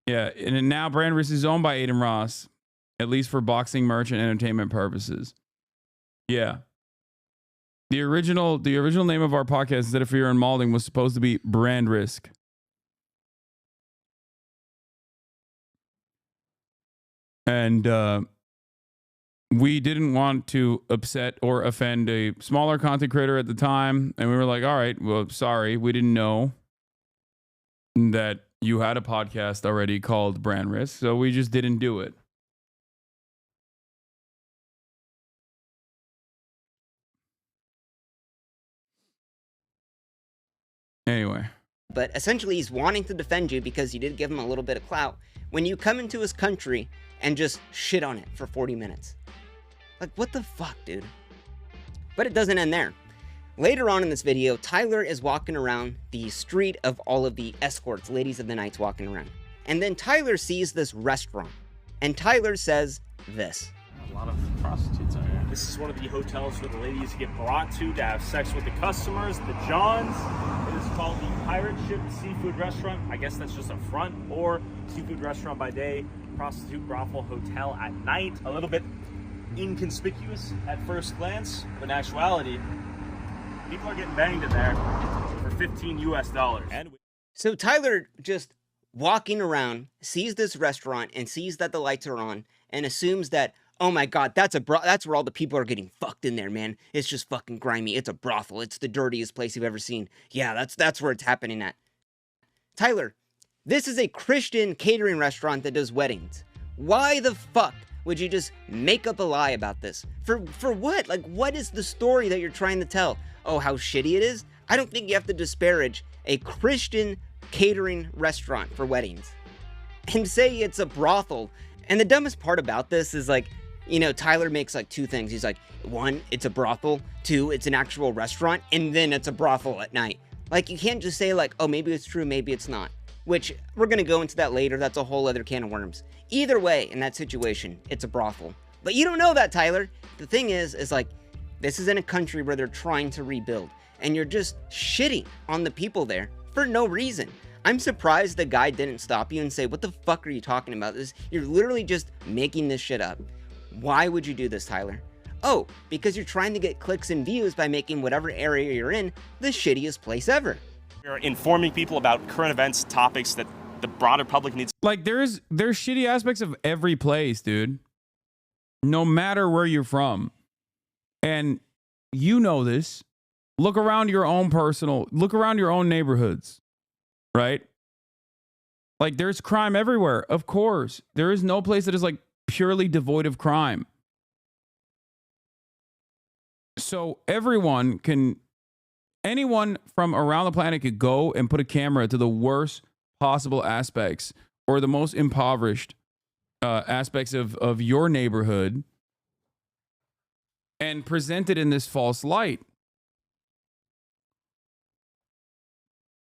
Yeah, and now Brand Risk is owned by Adin Ross, at least for boxing merch and entertainment purposes. Yeah. The original name of our podcast, instead of Fear and Malding, was supposed to be Brand Risk. And we didn't want to upset or offend a smaller content creator at the time. And we were like, all right, well, sorry, we didn't know that you had a podcast already called Brand Risk. So we just didn't do it. Anyway. But essentially, he's wanting to defend you because you did give him a little bit of clout when you come into his country and just shit on it for 40 minutes. Like, what the fuck, dude? But it doesn't end there. Later on in this video, Tyler is walking around the street of all of the escorts, ladies of the nights walking around. And then Tyler sees this restaurant. And Tyler says this. A lot of prostitutes out here. This is one of the hotels where the ladies get brought to have sex with the customers, the Johns. It is called the Pirate Ship Seafood Restaurant. I guess that's just a front, or seafood restaurant by day, prostitute brothel hotel at night. A little bit inconspicuous at first glance, but in actuality, people are getting banged in there for $15 US. So Tyler just walking around, sees this restaurant and sees that the lights are on and assumes that, oh my God, that's where all the people are getting fucked in there, man. It's just fucking grimy. It's a brothel. It's the dirtiest place you've ever seen. Yeah, that's where it's happening at. Tyler, this is a Christian catering restaurant that does weddings. Why the fuck would you just make up a lie about this? For what? Like, what is the story that you're trying to tell? Oh, how shitty it is? I don't think you have to disparage a Christian catering restaurant for weddings and say it's a brothel. And the dumbest part about this is, like, you know, Tyler makes like two things. He's like, one, it's a brothel. Two, it's an actual restaurant. And then it's a brothel at night. Like, you can't just say like, oh, maybe it's true, maybe it's not. Which, we're going to go into that later. That's a whole other can of worms. Either way, in that situation, it's a brothel. But you don't know that, Tyler. The thing is like, this is in a country where they're trying to rebuild. And you're just shitting on the people there for no reason. I'm surprised the guy didn't stop you and say, what the fuck are you talking about? This, you're literally just making this shit up. Why would you do this, Tyler? Oh, because you're trying to get clicks and views by making whatever area you're in the shittiest place ever. You're informing people about current events, topics that the broader public needs. Like, there's shitty aspects of every place, dude. No matter where you're from. And you know this. Look around your own neighborhoods, right? Like, there's crime everywhere. Of course. There is no place that is like purely devoid of crime. So anyone from around the planet could go and put a camera to the worst possible aspects or the most impoverished aspects of your neighborhood and present it in this false light.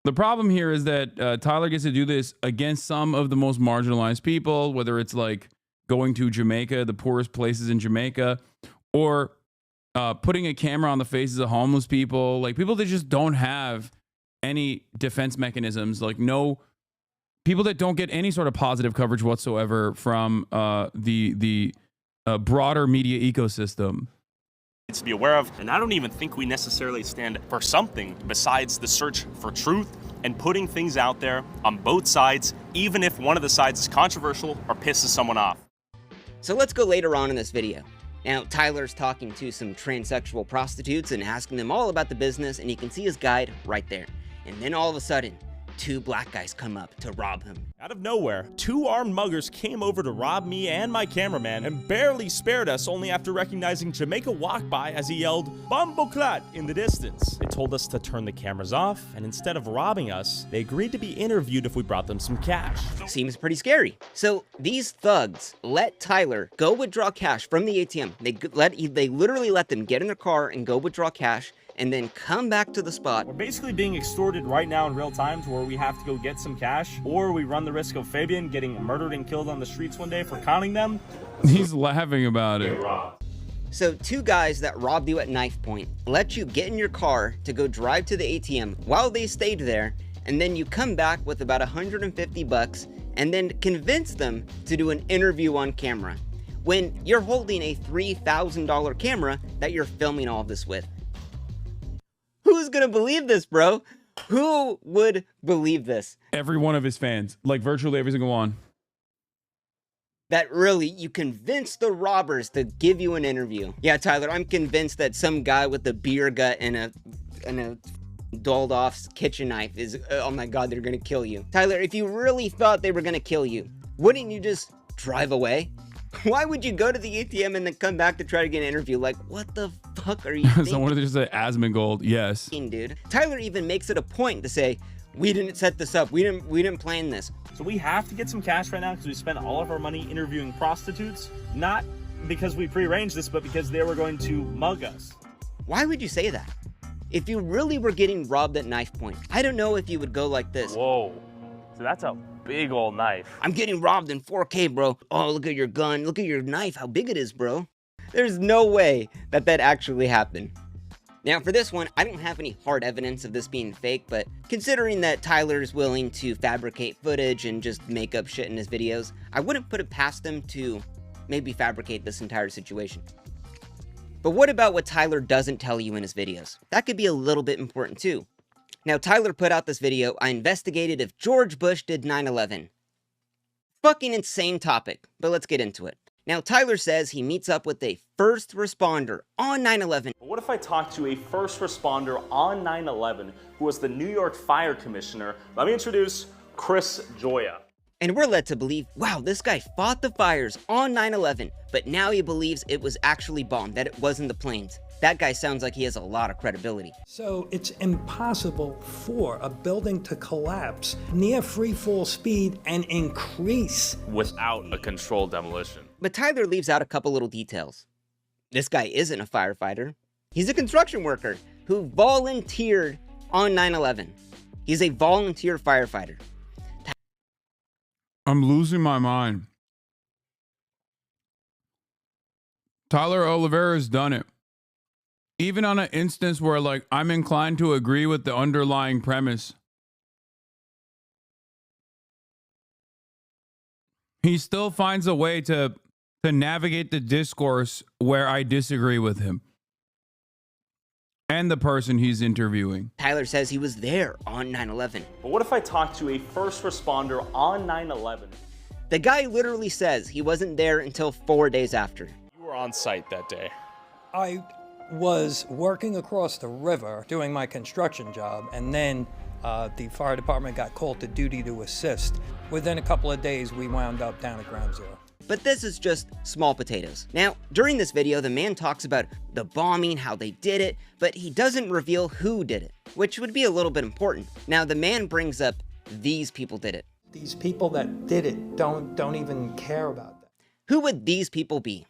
The problem here is that Tyler gets to do this against some of the most marginalized people, whether it's like going to Jamaica, the poorest places in Jamaica, or putting a camera on the faces of homeless people, like people that just don't have any defense mechanisms, like no people that don't get any sort of positive coverage whatsoever from the broader media ecosystem. To be aware of, and I don't even think we necessarily stand for something besides the search for truth and putting things out there on both sides, even if one of the sides is controversial or pisses someone off. So let's go later on in this video. Now, Tyler's talking to some transsexual prostitutes and asking them all about the business, and you can see his guide right there. And then all of a sudden, two black guys come up to rob him. Out of nowhere, two armed muggers came over to rob me and my cameraman and barely spared us, only after recognizing Jamaica walk by as he yelled, "Bumbleclat" in the distance. They told us to turn the cameras off, and instead of robbing us, they agreed to be interviewed if we brought them some cash. Seems pretty scary. So these thugs let Tyler go withdraw cash from the ATM. They literally let them get in their car and go withdraw cash, and then come back to the spot. We're basically being extorted right now in real time to where we have to go get some cash, or we run the risk of Fabian getting murdered and killed on the streets one day for counting them. He's laughing about it. So 2 guys that robbed you at knife point let you get in your car to go drive to the ATM while they stayed there, and then you come back with about $150 and then convince them to do an interview on camera when you're holding a $3,000 camera that you're filming all of this with. Who's gonna believe this, bro? Who would believe this? Every one of his fans, like virtually every single one. That really, you convinced the robbers to give you an interview. Yeah, Tyler, I'm convinced that some guy with a beer gut and a dolled off kitchen knife is, oh my God, they're gonna kill you. Tyler, if you really thought they were gonna kill you, wouldn't you just drive away? Why would you go to the ATM and then come back to try to get an interview? Like, what the fuck are you thinking? Someone just said Asmongold, yes. Dude. Tyler even makes it a point to say, we didn't set this up. We didn't plan this. So we have to get some cash right now because we spent all of our money interviewing prostitutes, not because we prearranged this, but because they were going to mug us. Why would you say that? If you really were getting robbed at knife point, I don't know if you would go like this. Whoa. So that's a big old knife. I'm getting robbed in 4K, bro. Oh, look at your gun. Look at your knife. How big it is, bro. There's no way that actually happened. Now, for this one, I don't have any hard evidence of this being fake, but considering that Tyler's willing to fabricate footage and just make up shit in his videos, I wouldn't put it past him to maybe fabricate this entire situation. But what about what Tyler doesn't tell you in his videos? That could be a little bit important too. Now, Tyler put out this video, I investigated if George Bush did 9/11. Fucking insane topic, but let's get into it. Now, Tyler says he meets up with a first responder on 9/11. What if I talk to a first responder on 9/11 who was the New York Fire Commissioner? Let me introduce Chris Joya. And we're led to believe, wow, this guy fought the fires on 9/11, but now he believes it was actually bombed, that it wasn't the planes. That guy sounds like he has a lot of credibility. So it's impossible for a building to collapse near free fall speed and increase without a controlled demolition. But Tyler leaves out a couple little details. This guy isn't a firefighter. He's a construction worker who volunteered on 9/11. He's a volunteer firefighter. I'm losing my mind. Tyler Oliveira's done it. Even on an instance where, like, I'm inclined to agree with the underlying premise, he still finds a way to navigate the discourse where I disagree with him and the person he's interviewing. Tyler says he was there on 9/11. But what if I talk to a first responder on 9/11? The guy literally says he wasn't there until 4 days after. You were on site that day. I was working across the river doing my construction job, and then the fire department got called to duty to assist. Within a couple of days, we wound up down at ground zero. But this is just small potatoes. Now, during this video, the man talks about the bombing, how they did it, but he doesn't reveal who did it, which would be a little bit important. Now, the man brings up these people did it. These people that did it don't even care about that. Who would these people be?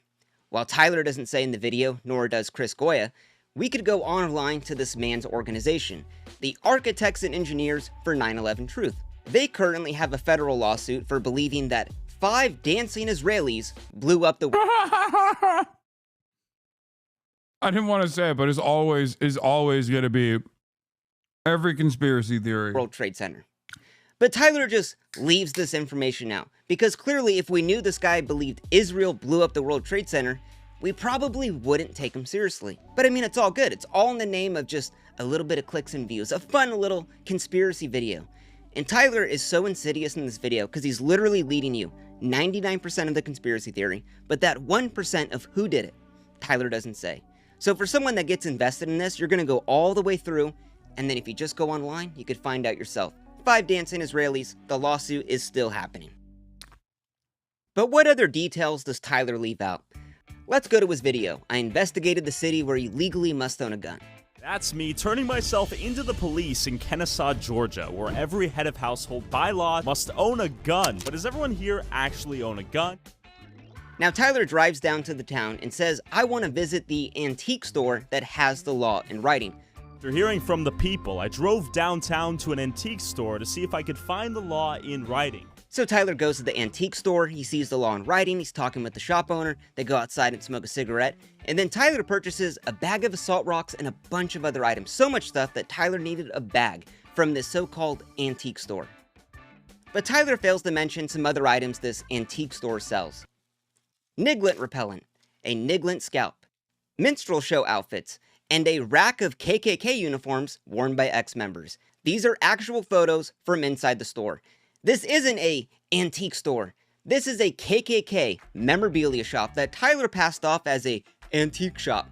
While Tyler doesn't say in the video, nor does Chris Goya, we could go online to this man's organization, the Architects and Engineers for 9/11 Truth. They currently have a federal lawsuit for believing that 5 dancing Israelis blew up the I didn't want to say it, but it's always going to be every conspiracy theory. World Trade Center. But Tyler just leaves this information out, because clearly if we knew this guy believed Israel blew up the World Trade Center, we probably wouldn't take him seriously. But I mean, it's all good. It's all in the name of just a little bit of clicks and views, a fun little conspiracy video. And Tyler is so insidious in this video because he's literally leading you 99% of the conspiracy theory, but that 1% of who did it, Tyler doesn't say. So for someone that gets invested in this, you're going to go all the way through, and then if you just go online, you could find out yourself. 5 dancing Israelis, the lawsuit is still happening. But what other details does Tyler leave out? Let's go to his video. I investigated the city where you legally must own a gun. That's me turning myself into the police in Kennesaw, Georgia, where every head of household by law must own a gun. But does everyone here actually own a gun? Now Tyler drives down to the town and says, I want to visit the antique store that has the law in writing. After hearing from the people, I drove downtown to an antique store to see if I could find the law in writing. So Tyler goes to the antique store, he sees the law in writing, he's talking with the shop owner, they go outside and smoke a cigarette, and then Tyler purchases a bag of assault rocks and a bunch of other items. So much stuff that Tyler needed a bag from this so-called antique store. But Tyler fails to mention some other items this antique store sells. Niglet repellent, a Niglet scalp, minstrel show outfits, and a rack of KKK uniforms worn by ex-members. These are actual photos from inside the store. This isn't a antique store. This is a KKK memorabilia shop that Tyler passed off as a antique shop.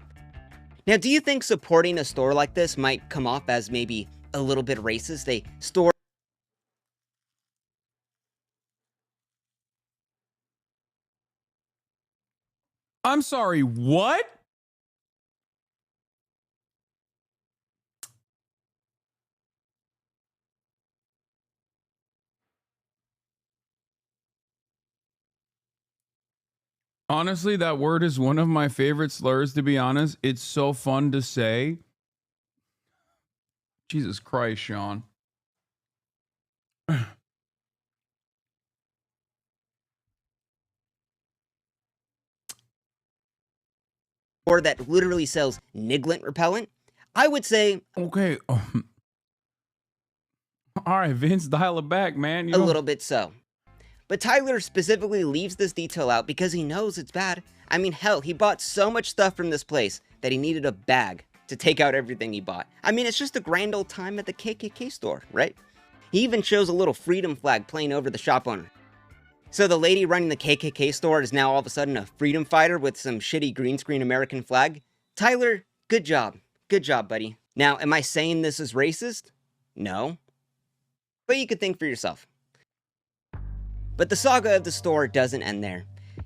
Now, do you think supporting a store like this might come off as maybe a little bit racist? A store... I'm sorry, what? Honestly, that word is one of my favorite slurs, to be honest. It's so fun to say. Jesus Christ, Sean. Or that literally sells Niglet repellent, I would say... Okay. All right, Vince, dial it back, man. A little bit so. But Tyler specifically leaves this detail out because he knows it's bad. I mean, hell, he bought so much stuff from this place that he needed a bag to take out everything he bought. I mean, it's just a grand old time at the KKK store, right? He even shows a little freedom flag playing over the shop owner. So the lady running the KKK store is now all of a sudden a freedom fighter with some shitty green screen American flag? Tyler, good job. Good job, buddy. Now, am I saying this is racist? No. But you could think for yourself. But the saga of the store doesn't end there.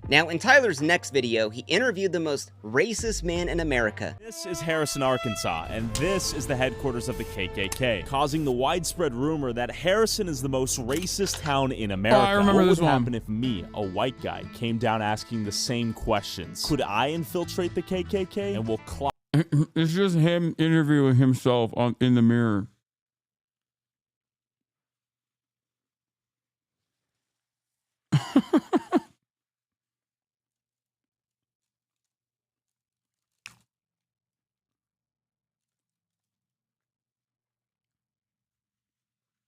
Now, in Tyler's next video, he interviewed the most racist man in America. This is Harrison, Arkansas, and this is the headquarters of the KKK, causing the widespread rumor that Harrison is the most racist town in America. Oh, I remember what this would one. happen if me, a white guy, came down asking the same questions? Could I infiltrate the KKK and will clock? It's just him interviewing himself in the mirror.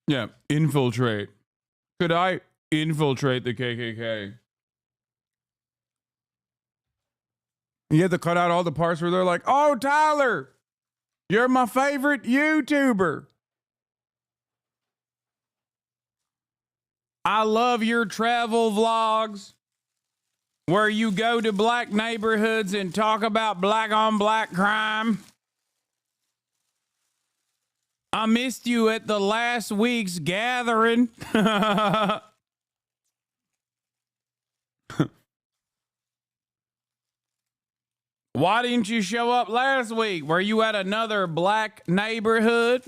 Yeah, infiltrate. Could I infiltrate the KKK? You have to cut out all the parts where they're like, "Oh, Tyler, you're my favorite YouTuber. I love your travel vlogs where you go to black neighborhoods and talk about black on black crime. I missed you at the last week's gathering." Why didn't you show up last week? Were you at another black neighborhood?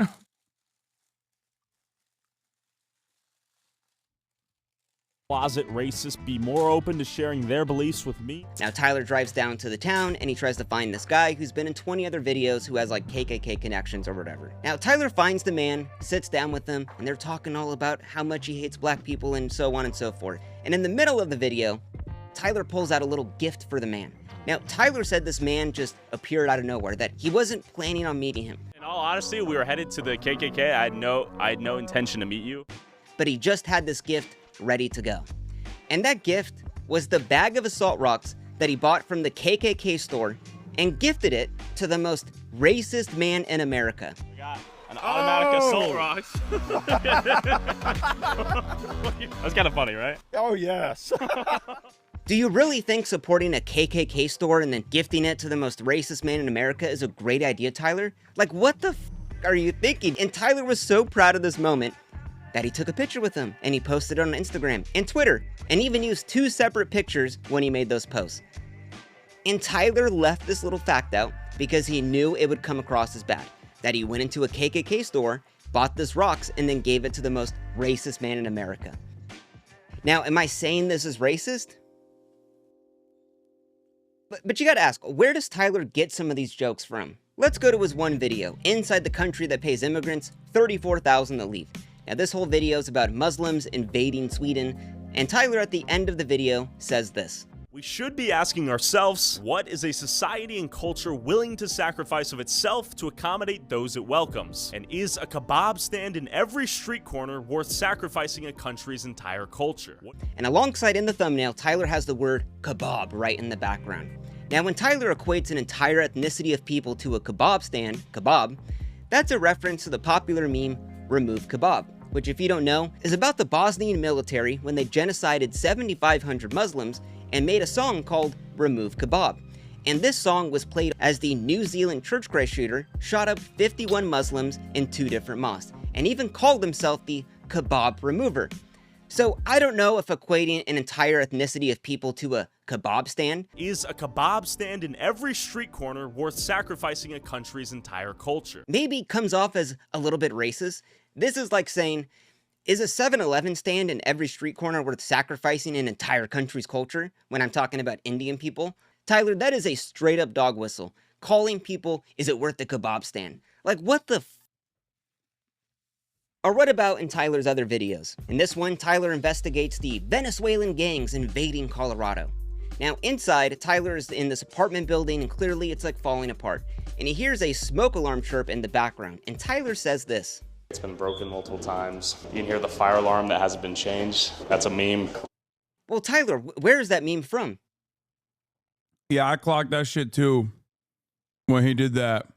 Closet racists be more open to sharing their beliefs with me? Now Tyler drives down to the town and he tries to find this guy who's been in 20 other videos who has like KKK connections or whatever. Now Tyler finds the man, sits down with him, and they're talking all about how much he hates black people and so on and so forth. And in the middle of the video, Tyler pulls out a little gift for the man. Now Tyler said this man just appeared out of nowhere, that he wasn't planning on meeting him. In all honesty, we were headed to the KKK. I had no intention to meet you. But he just had this gift ready to go. And that gift was the bag of assault rocks that he bought from the KKK store and gifted it to the most racist man in America. We got an automatic assault rocks. That's kind of funny, right? Oh, yes. Do you really think supporting a KKK store and then gifting it to the most racist man in America is a great idea, Tyler? Like, what the f are you thinking? And Tyler was so proud of this moment that he took a picture with him and he posted it on Instagram and Twitter and even used 2 separate pictures when he made those posts. And Tyler left this little fact out because he knew it would come across as bad, that he went into a KKK store, bought this rocks, and then gave it to the most racist man in America. Now, am I saying this is racist? But you gotta ask, where does Tyler get some of these jokes from? Let's go to his one video, inside the country that pays immigrants $34,000 to leave. Now this whole video is about Muslims invading Sweden, and Tyler at the end of the video says this. We should be asking ourselves, what is a society and culture willing to sacrifice of itself to accommodate those it welcomes? And is a kebab stand in every street corner worth sacrificing a country's entire culture? And alongside in the thumbnail, Tyler has the word kebab right in the background. Now when Tyler equates an entire ethnicity of people to a kebab stand, kebab, that's a reference to the popular meme, Remove Kebab, which if you don't know, is about the Bosnian military when they genocided 7,500 Muslims and made a song called Remove Kebab. And this song was played as the New Zealand church Christ shooter shot up 51 Muslims in 2 different mosques, and even called himself the Kebab Remover. So I don't know if equating an entire ethnicity of people to a kebab stand. Is a kebab stand in every street corner worth sacrificing a country's entire culture? Maybe comes off as a little bit racist. This is like saying, is a 7-Eleven stand in every street corner worth sacrificing an entire country's culture when I'm talking about Indian people? Tyler, that is a straight up dog whistle. Calling people, is it worth the kebab stand? Like what the Or what about in Tyler's other videos? In this one, Tyler investigates the Venezuelan gangs invading Colorado. Now inside, Tyler is in this apartment building and clearly it's like falling apart. And he hears a smoke alarm chirp in the background. And Tyler says this. It's been broken multiple times. You can hear the fire alarm that hasn't been changed. That's a meme. Well, Tyler, where is that meme from? Yeah, I clocked that shit too when he did that.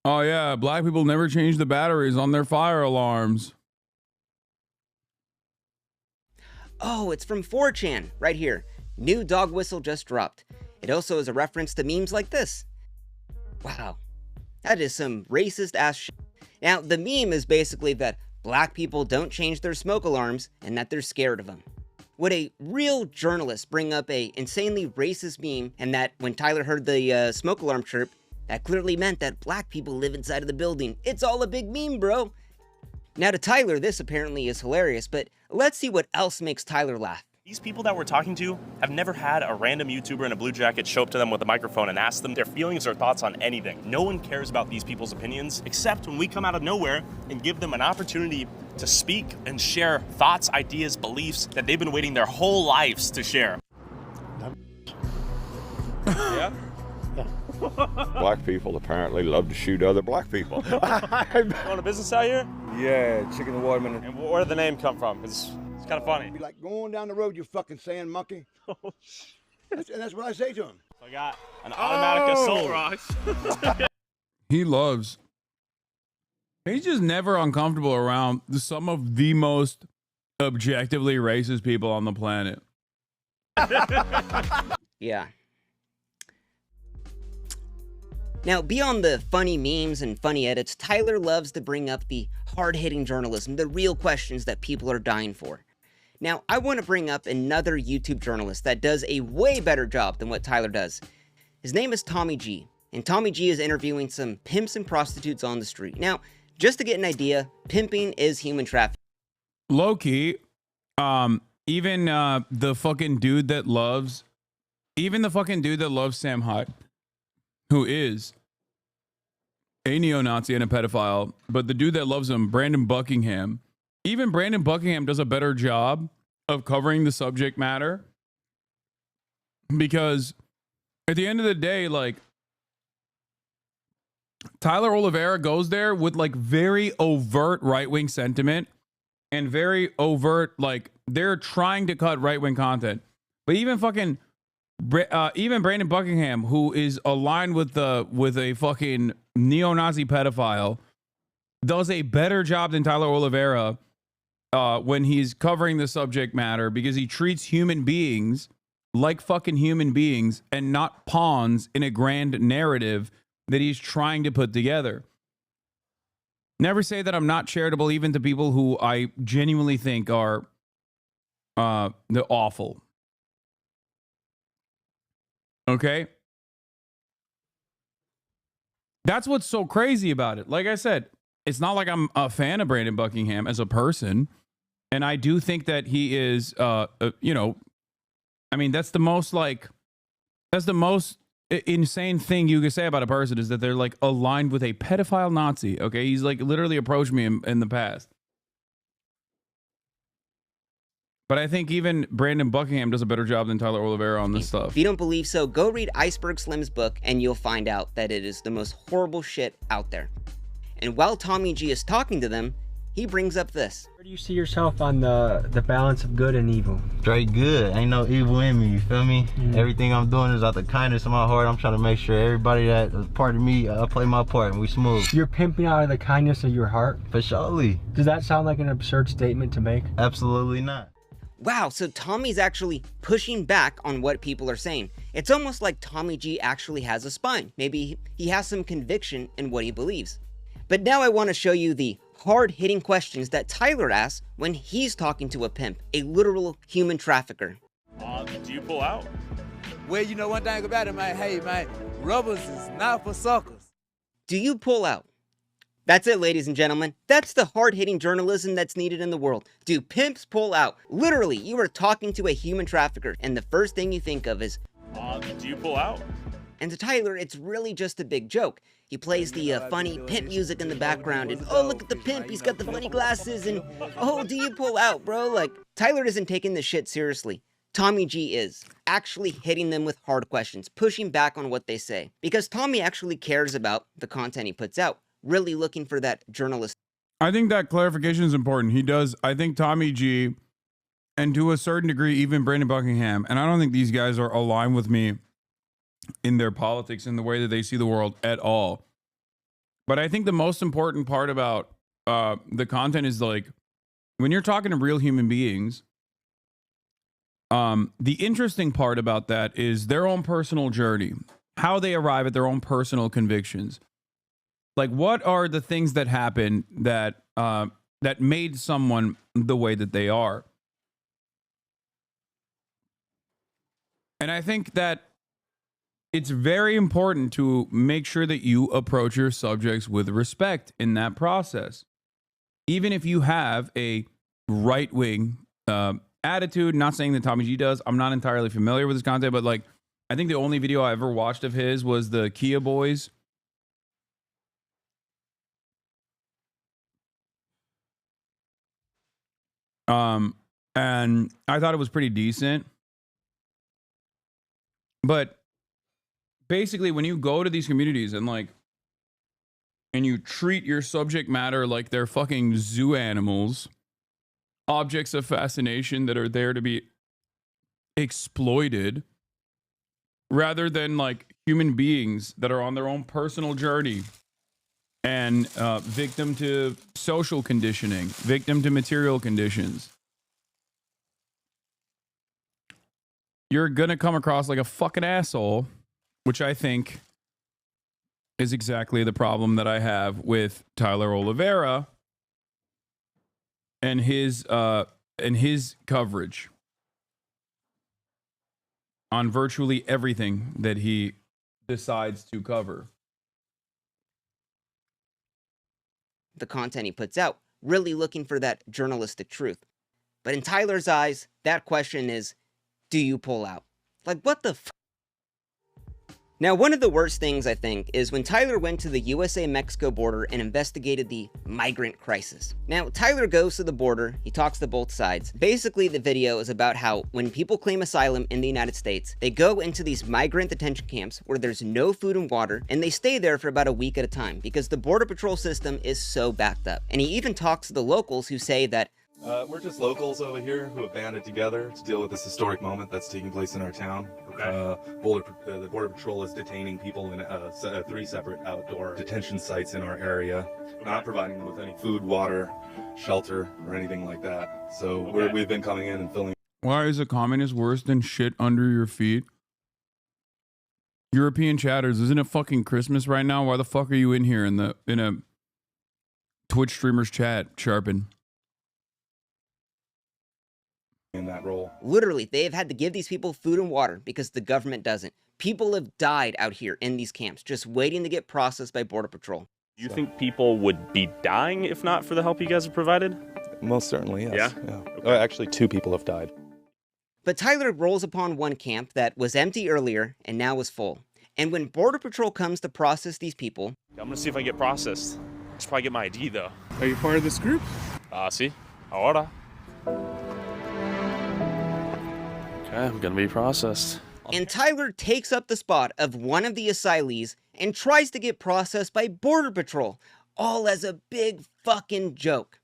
Oh yeah, black people never change the batteries on their fire alarms. Oh, it's from 4chan, right here. New dog whistle just dropped. It also is a reference to memes like this. Wow, that is some racist ass shit. Now, the meme is basically that black people don't change their smoke alarms and that they're scared of them. Would a real journalist bring up a insanely racist meme and that when Tyler heard the smoke alarm chirp, that clearly meant that black people live inside of the building? It's all a big meme, bro. Now to Tyler, this apparently is hilarious, but let's see what else makes Tyler laugh. These people that we're talking to have never had a random YouTuber in a blue jacket show up to them with a microphone and ask them their feelings or thoughts on anything. No one cares about these people's opinions, except when we come out of nowhere and give them an opportunity to speak and share thoughts, ideas, beliefs that they've been waiting their whole lives to share. Yeah? Black people apparently love to shoot other black people. You own a business out here? Yeah, chicken and watermelon. And where did the name come from? It's kind of funny. Be like, going down the road, you fucking sand monkey. And that's what I say to him. So I got an automatic assault rocks. He loves. He's just never uncomfortable around some of the most objectively racist people on the planet. Yeah. Now, beyond the funny memes and funny edits, Tyler loves to bring up the hard-hitting journalism, the real questions that people are dying for. Now, I want to bring up another YouTube journalist that does a way better job than what Tyler does. His name is Tommy G, and Tommy G is interviewing some pimps and prostitutes on the street. Now, just to get an idea, pimping is human trafficking. Low-key, even the fucking dude that loves, Sam Hutt, who is a neo-Nazi and a pedophile, but the dude that loves him, Brandon Buckingham, even Brandon Buckingham does a better job of covering the subject matter, because at the end of the day, like, Tyler Oliveira goes there with like very overt right-wing sentiment and very overt, like, they're trying to cut right-wing content, but even Brandon Buckingham, who is aligned with a fucking neo-Nazi pedophile, does a better job than Tyler Oliveira when he's covering the subject matter, because he treats human beings like fucking human beings and not pawns in a grand narrative that he's trying to put together. Never say that I'm not charitable, even to people who I genuinely think are they're awful. Okay? That's what's so crazy about it. Like I said, it's not like I'm a fan of Brandon Buckingham as a person. And I do think that he is, you know, I mean, that's the most insane thing you could say about a person is that they're like aligned with a pedophile Nazi. Okay, he's like literally approached me in the past. But I think even Brandon Buckingham does a better job than Tyler Oliveira on this stuff. If you don't believe so, go read Iceberg Slim's book and you'll find out that it is the most horrible shit out there. And while Tommy G is talking to them, he brings up this. Where do you see yourself on the balance of good and evil? Straight good. Ain't no evil in me, you feel me? Everything I'm doing is out the kindness of my heart. I'm trying to make sure everybody that is part of me, I play my part and we smooth. You're pimping out of the kindness of your heart? For surely. Does that sound like an absurd statement to make? Absolutely not. Wow, so Tommy's actually pushing back on what people are saying. It's almost like Tommy G actually has a spine. Maybe he has some conviction in what he believes. But now I want to show you the hard-hitting questions that Tyler asks when he's talking to a pimp, a literal human trafficker. Do you pull out? Well, you know one thing about it, man. Hey, man, rubbers is not for suckers. Do you pull out? That's it, ladies and gentlemen. That's the hard-hitting journalism that's needed in the world. Do pimps pull out? Literally, you are talking to a human trafficker, and the first thing you think of is, do you pull out? And to Tyler, it's really just a big joke. He plays the funny pimp music in the background, and oh, look at the pimp, he's got the funny glasses, and oh, do you pull out, bro? Like, Tyler isn't taking this shit seriously. Tommy G is actually hitting them with hard questions, pushing back on what they say, because Tommy actually cares about the content he puts out, really looking for that journalist. I think that clarification is important. He does. I think Tommy G, and to a certain degree, even Brandon Buckingham, and I don't think these guys are aligned with me in their politics and the way that they see the world at all. But I think the most important part about the content is like, when you're talking to real human beings, the interesting part about that is their own personal journey, how they arrive at their own personal convictions. Like, what are the things that happen that that made someone the way that they are? And I think that it's very important to make sure that you approach your subjects with respect in that process. Even if you have a right-wing attitude, not saying that Tommy G does. I'm not entirely familiar with his content, but like, I think the only video I ever watched of his was the Kia Boys. And I thought it was pretty decent. But basically, when you go to these communities and like, and you treat your subject matter like they're fucking zoo animals, objects of fascination that are there to be exploited, rather than like human beings that are on their own personal journey and victim to social conditioning, victim to material conditions, you're gonna come across like a fucking asshole, which I think is exactly the problem that I have with Tyler Oliveira and his coverage on virtually everything that he decides to cover. The content he puts out, really looking for that journalistic truth. But in Tyler's eyes, that question is, do you pull out? Like, what the f? Now, one of the worst things, I think, is when Tyler went to the USA-Mexico border and investigated the migrant crisis. Now, Tyler goes to the border, he talks to both sides. Basically, the video is about how when people claim asylum in the United States, they go into these migrant detention camps where there's no food and water, and they stay there for about a week at a time because the Border Patrol system is so backed up. And he even talks to the locals who say that we're just locals over here who have banded together to deal with this historic moment that's taking place in our town. The Border Patrol is detaining people in 3 separate outdoor detention sites in our area, not providing them with any food, water, shelter, or anything like that. So we've been coming in and filling. Why is a communist worse than shit under your feet? European chatters, isn't it fucking Christmas right now? Why the fuck are you in here in a Twitch streamer's chat, Sharpen? In that role. Literally, they have had to give these people food and water because the government doesn't. People have died out here in these camps, just waiting to get processed by Border Patrol. Do you think people would be dying if not for the help you guys have provided? Most certainly, yes. Yeah? Okay. Actually, 2 people have died. But Tyler rolls upon one camp that was empty earlier and now is full. And when Border Patrol comes to process these people, I'm gonna see if I get processed. I should probably get my ID though. Are you part of this group? Sí. Ahora. Okay, I'm gonna be processed. and Tyler takes up the spot of one of the asylees and tries to get processed by Border Patrol, all as a big fucking joke.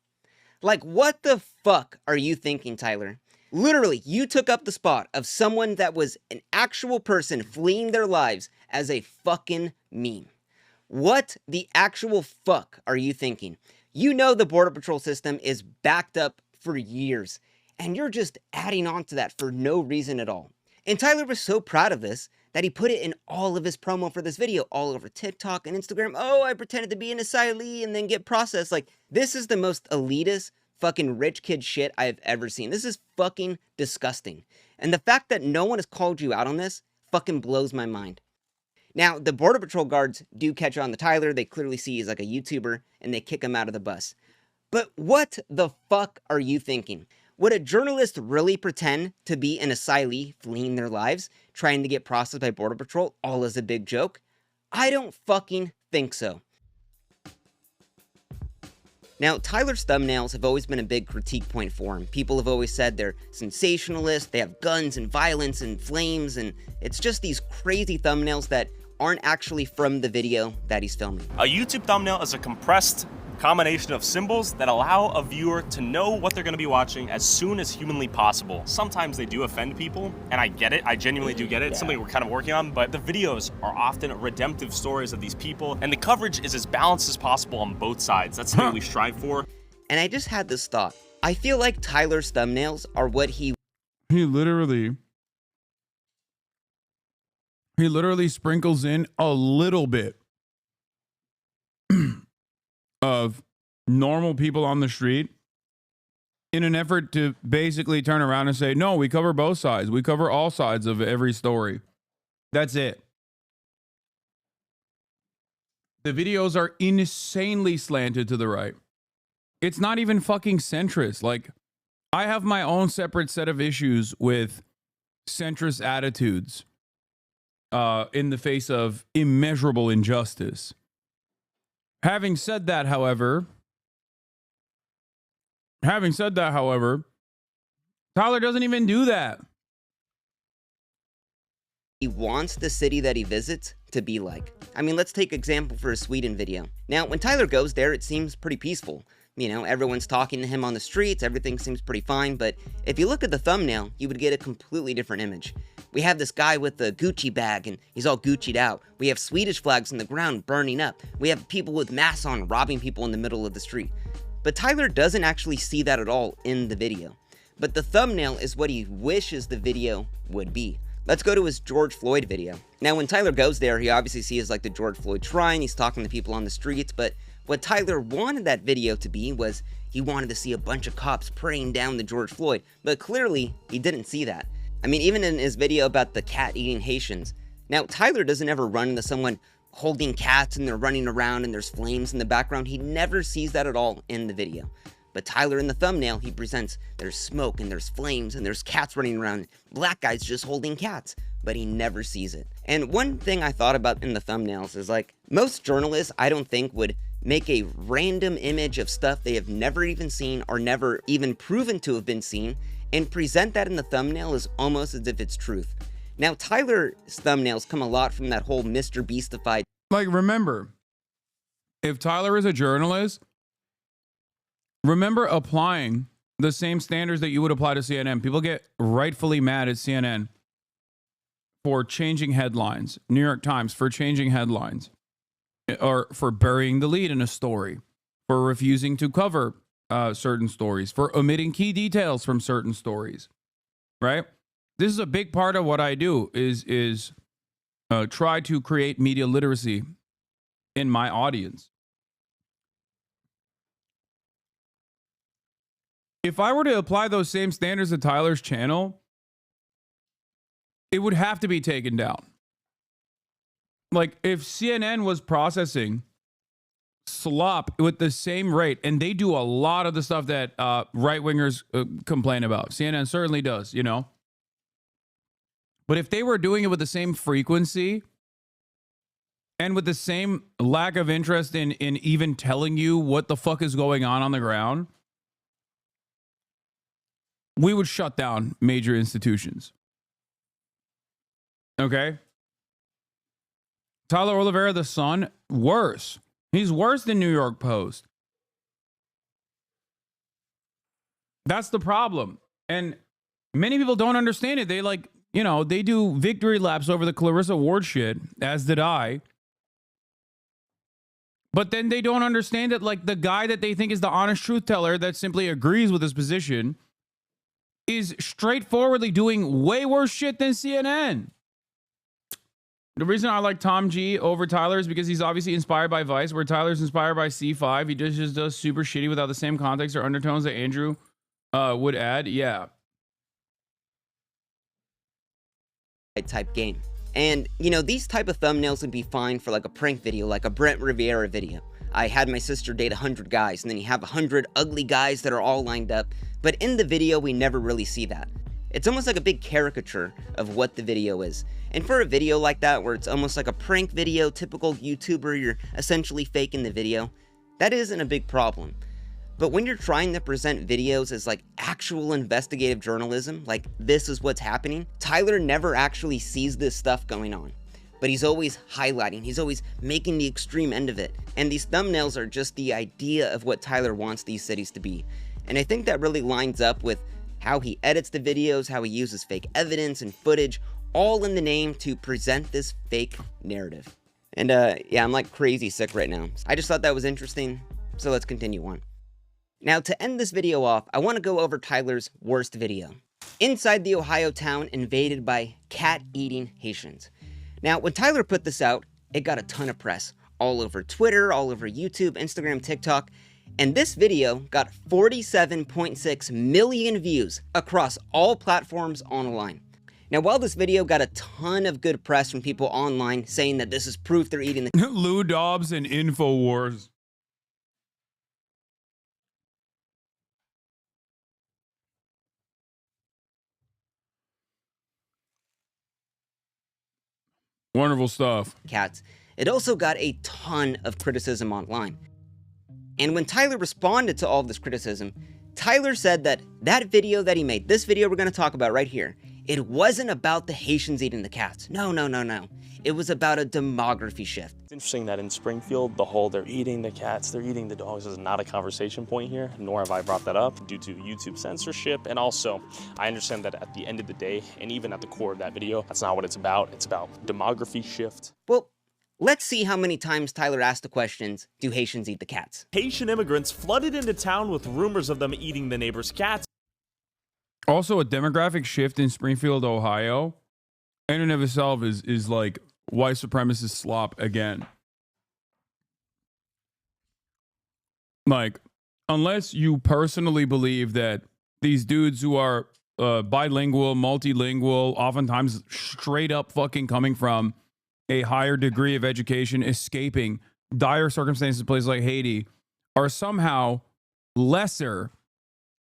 Like, what the fuck are you thinking, Tyler? Literally, you took up the spot of someone that was an actual person fleeing their lives as a fucking meme. What the actual fuck are you thinking? You know the Border Patrol system is backed up for years, and you're just adding on to that for no reason at all. And Tyler was so proud of this that he put it in all of his promo for this video, all over TikTok and Instagram. Oh, I pretended to be an asylee and then get processed. Like, this is the most elitist fucking rich kid shit I've ever seen. This is fucking disgusting. And the fact that no one has called you out on this fucking blows my mind. Now, the Border Patrol guards do catch on to Tyler. They clearly see he's like a YouTuber and they kick him out of the bus. But what the fuck are you thinking? Would a journalist really pretend to be an asylee fleeing their lives, trying to get processed by Border Patrol, all as a big joke? I don't fucking think so. Now, Tyler's thumbnails have always been a big critique point for him. People have always said they're sensationalist, they have guns and violence and flames, and it's just these crazy thumbnails that aren't actually from the video that he's filming. A YouTube thumbnail is a compressed combination of symbols that allow a viewer to know what they're going to be watching as soon as humanly possible. Sometimes they do offend people, and I get it. I genuinely do get it. It's something we're kind of working on, but the videos are often redemptive stories of these people, and the coverage is as balanced as possible on both sides. That's something we strive for. And I just had this thought. I feel like Tyler's thumbnails are what he literally sprinkles in a little bit of normal people on the street in an effort to basically turn around and say, no, we cover both sides. We cover all sides of every story. That's it. The videos are insanely slanted to the right. It's not even fucking centrist. Like, I have my own separate set of issues with centrist attitudes in the face of immeasurable injustice. Having said that, however, Tyler doesn't even do that. He wants the city that he visits to be like. I mean, let's take example for a Sweden video. Now, when Tyler goes there, it seems pretty peaceful. You know, everyone's talking to him on the streets, everything seems pretty fine, but if you look at the thumbnail, you would get a completely different image. We have this guy with the Gucci bag, and he's all Gucci'd out. We have Swedish flags on the ground burning up. We have people with masks on robbing people in the middle of the street. But Tyler doesn't actually see that at all in the video. But the thumbnail is what he wishes the video would be. Let's go to his George Floyd video. Now, when Tyler goes there, he obviously sees like the George Floyd shrine, he's talking to people on the streets, but what Tyler wanted that video to be was he wanted to see a bunch of cops praying down the George Floyd, but clearly he didn't see that. I mean, even in his video about the cat eating Haitians. Now, Tyler doesn't ever run into someone holding cats and they're running around and there's flames in the background. He never sees that at all in the video. But Tyler in the thumbnail, he presents there's smoke and there's flames and there's cats running around. Black guys just holding cats, but he never sees it. And one thing I thought about in the thumbnails is like, most journalists I don't think would make a random image of stuff they have never even seen or never even proven to have been seen and present that in the thumbnail as almost as if it's truth. Now, Tyler's thumbnails come a lot from that whole Mr. Beastified. Like, remember, if Tyler is a journalist, remember applying the same standards that you would apply to CNN. People get rightfully mad at CNN for changing headlines, New York Times for changing headlines, or for burying the lead in a story, for refusing to cover certain stories, for omitting key details from certain stories, right? This is a big part of what I do is try to create media literacy in my audience. If I were to apply those same standards to Tyler's channel, it would have to be taken down. Like, if CNN was processing slop with the same rate, and they do a lot of the stuff that right-wingers complain about. CNN certainly does, you know. But if they were doing it with the same frequency and with the same lack of interest in even telling you what the fuck is going on the ground, we would shut down major institutions. Okay? Tyler Oliveira, the Sun, worse. He's worse than New York Post. That's the problem. And many people don't understand it. They they do victory laps over the Clarissa Ward shit, as did I. But then they don't understand that, like, the guy that they think is the honest truth teller that simply agrees with his position is straightforwardly doing way worse shit than CNN. The reason I like Tom G over Tyler is because he's obviously inspired by Vice, where Tyler's inspired by C5. He just does super shitty without the same context or undertones that Andrew would add. Yeah. Type game. And, you know, these type of thumbnails would be fine for like a prank video, like a Brent Riviera video. I had my sister date 100 guys, and then you have 100 ugly guys that are all lined up. But in the video, we never really see that. It's almost like a big caricature of what the video is. And for a video like that, where it's almost like a prank video, typical YouTuber, you're essentially faking the video, that isn't a big problem. But when you're trying to present videos as like actual investigative journalism, like this is what's happening, Tyler never actually sees this stuff going on. But he's always highlighting, he's always making the extreme end of it. And these thumbnails are just the idea of what Tyler wants these cities to be. And I think that really lines up with how he edits the videos, how he uses fake evidence and footage, all in the name to present this fake narrative. And yeah, I'm like crazy sick right now. I just thought that was interesting, so let's continue on. Now, to end this video off, I want to go over Tyler's worst video. Inside the Ohio town invaded by cat-eating Haitians. Now, when Tyler put this out, it got a ton of press. All over Twitter, all over YouTube, Instagram, TikTok. And this video got 47.6 million views across all platforms online. Now, while this video got a ton of good press from people online saying that this is proof they're eating the Lou Dobbs and InfoWars. Wonderful stuff. Cats, it also got a ton of criticism online. And when Tyler responded to all of this criticism, Tyler said that that video that he made, this video we're going to talk about right here, it wasn't about the Haitians eating the cats. No. It was about a demography shift. It's interesting that in Springfield, the whole they're eating the cats, they're eating the dogs is not a conversation point here, nor have I brought that up due to YouTube censorship. And also, I understand that at the end of the day, and even at the core of that video, that's not what it's about. It's about demography shift. Well, let's see how many times Tyler asked the questions, do Haitians eat the cats? Haitian immigrants flooded into town with rumors of them eating the neighbor's cats. Also, a demographic shift in Springfield, Ohio, in and of itself is like white supremacist slop again. Like, unless you personally believe that these dudes who are bilingual, multilingual, oftentimes straight up fucking coming from a higher degree of education, escaping dire circumstances in places like Haiti, are somehow lesser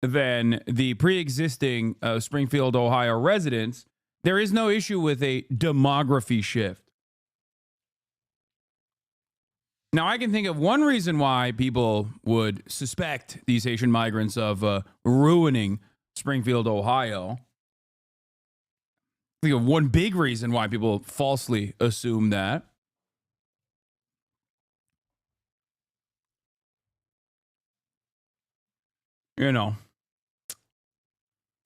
than the pre-existing Springfield, Ohio residents, there is no issue with a demography shift. Now, I can think of one reason why people would suspect these Haitian migrants of ruining Springfield, Ohio. I think of one big reason why people falsely assume that. You know.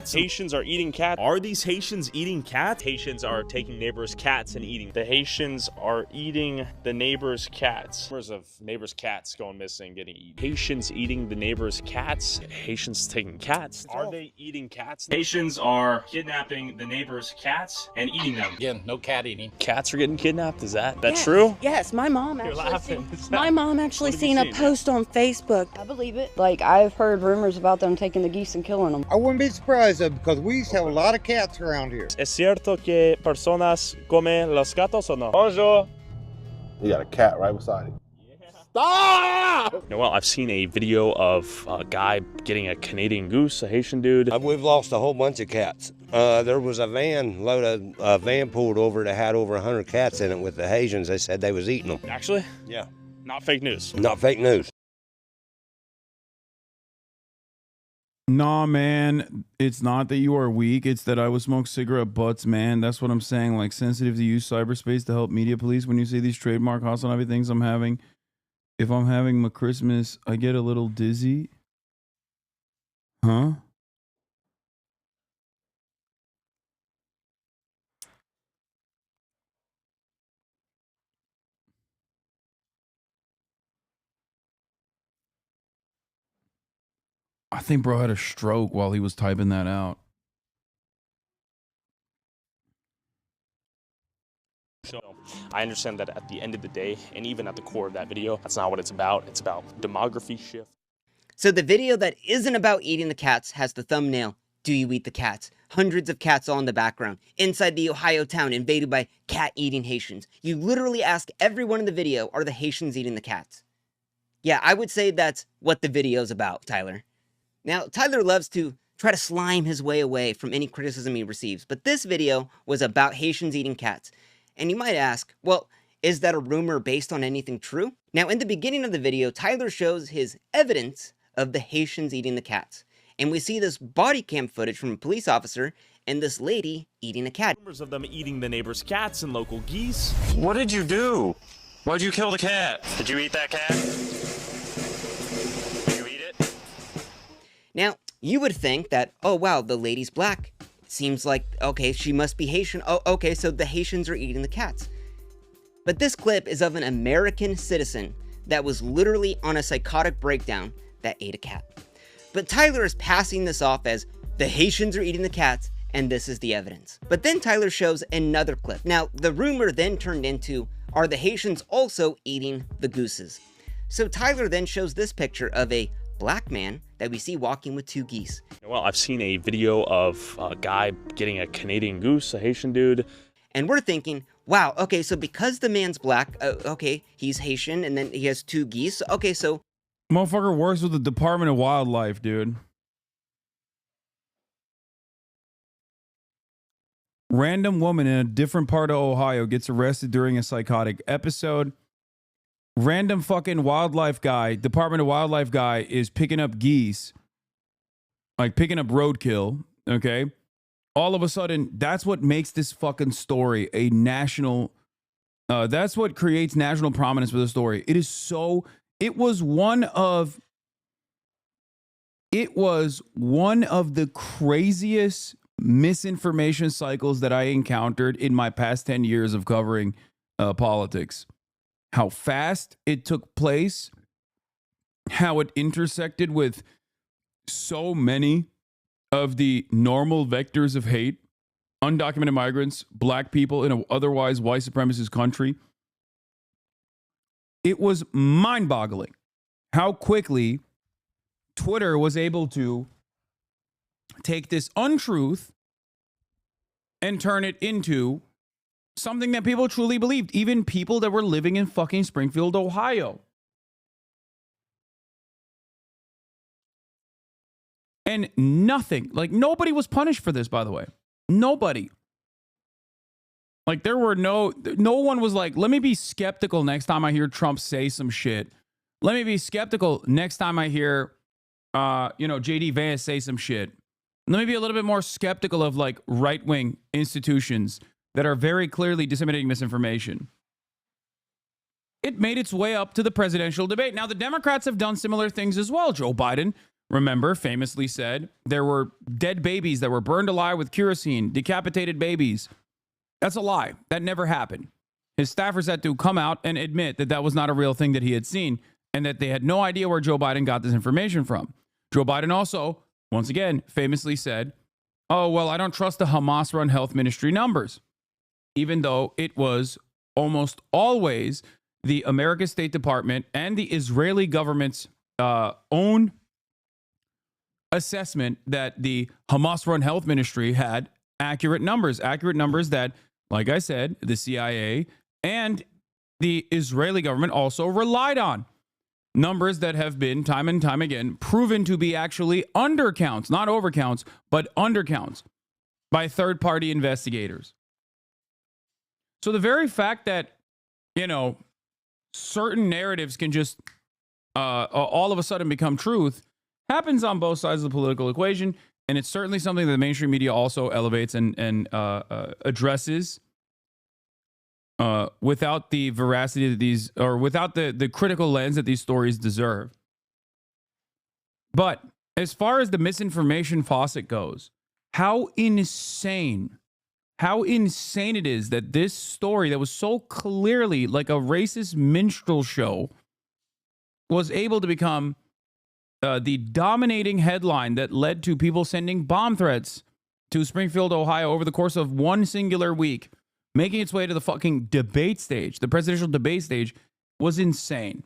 Haitians are eating cats. Are these Haitians eating cats? Haitians are taking neighbors' cats and eating. The Haitians are eating the neighbors' cats. Rumors of neighbors' cats going missing, getting eaten. Haitians eating the neighbors' cats. Haitians taking cats. Are they eating cats? Haitians are kidnapping the neighbors' cats and eating them. Again, no cat eating. Cats are getting kidnapped? Is that true? Yes, my mom You're actually laughing. my mom actually seen a post on Facebook. I believe it. Like, I've heard rumors about them taking the geese and killing them. I wouldn't be surprised because we used to have a lot of cats around here. ¿Es cierto que personas comen los gatos o no? Bonjour. You got a cat right beside him. Stop! Noel, I've seen a video of a guy getting a Canadian goose, a Haitian dude. We've lost a whole bunch of cats. There was a van pulled over that had over 100 cats in it with the Haitians. They said they was eating them. Actually? Yeah. Not fake news. Not fake news. Nah, man, it's not that you are weak. It's that I would smoke cigarette butts, man. That's what I'm saying. Like, sensitive to use cyberspace to help media police. When you see these trademark Hasanabi things I'm having, if I'm having my Christmas, I get a little dizzy. Huh? I think bro had a stroke while he was typing that out. So I understand that at the end of the day, and even at the core of that video, that's not what it's about. It's about demography shift. So the video that isn't about eating the cats has the thumbnail, "Do you eat the cats?" Hundreds of cats all in the background, inside the Ohio town invaded by cat-eating Haitians. You literally ask everyone in the video, are the Haitians eating the cats? Yeah, I would say that's what the video's about, Tyler. Now, Tyler loves to try to slime his way away from any criticism he receives, but this video was about Haitians eating cats. And you might ask, well, is that a rumor based on anything true? Now, in the beginning of the video, Tyler shows his evidence of the Haitians eating the cats. And we see this body cam footage from a police officer and this lady eating a cat. Rumors of them eating the neighbor's cats and local geese. What did you do? Why'd you kill the cat? Did you eat that cat? Did you eat it? Now, you would think that, oh wow, the lady's black. Seems like, okay, she must be Haitian. Oh, okay, so the Haitians are eating the cats. But this clip is of an American citizen that was literally on a psychotic breakdown that ate a cat. But Tyler is passing this off as the Haitians are eating the cats, and this is the evidence. But then Tyler shows another clip. Now, the rumor then turned into, are the Haitians also eating the gooses? So Tyler then shows this picture of a black man that we see walking with two geese. Well, I've seen a video of a guy getting a Canadian goose, a Haitian dude. And we're thinking, wow, okay, so because the man's black, okay, he's Haitian, and then he has two geese. Okay, so motherfucker works with the Department of Wildlife, dude. Random woman in a different part of Ohio gets arrested during a psychotic episode. Random fucking wildlife guy, Department of Wildlife guy, is picking up geese, like picking up roadkill, okay? All of a sudden, that's what makes this fucking story a national, that's what creates national prominence for the story. It is so, it was one of the craziest misinformation cycles that I encountered in my past 10 years of covering politics. How fast it took place, how it intersected with so many of the normal vectors of hate, undocumented migrants, black people in an otherwise white supremacist country. It was mind-boggling how quickly Twitter was able to take this untruth and turn it into something that people truly believed, even people that were living in fucking Springfield, Ohio. And nothing, like nobody was punished for this, by the way. Nobody. Like there were no one was like, let me be skeptical next time I hear Trump say some shit. Let me be skeptical next time I hear, JD Vance say some shit. Let me be a little bit more skeptical of like right-wing institutions that are very clearly disseminating misinformation. It made its way up to the presidential debate. Now, the Democrats have done similar things as well. Joe Biden, remember, famously said there were dead babies that were burned alive with kerosene, decapitated babies. That's a lie. That never happened. His staffers had to come out and admit that that was not a real thing that he had seen and that they had no idea where Joe Biden got this information from. Joe Biden also, once again, famously said, oh, well, I don't trust the Hamas-run health ministry numbers, even though it was almost always the American State Department and the Israeli government's own assessment that the Hamas-run health ministry had accurate numbers that, like I said, the CIA and the Israeli government also relied on. Numbers that have been time and time again proven to be actually undercounts, not overcounts, but undercounts. by third-party investigators. So the very fact that, you know, certain narratives can just all of a sudden become truth happens on both sides of the political equation, and it's certainly something that the mainstream media also elevates and addresses without the veracity that these, or without the critical lens that these stories deserve. But as far as the misinformation faucet goes, how insane it is that this story that was so clearly like a racist minstrel show was able to become the dominating headline that led to people sending bomb threats to Springfield, Ohio over the course of one singular week, making its way to the fucking debate stage, the presidential debate stage, was insane.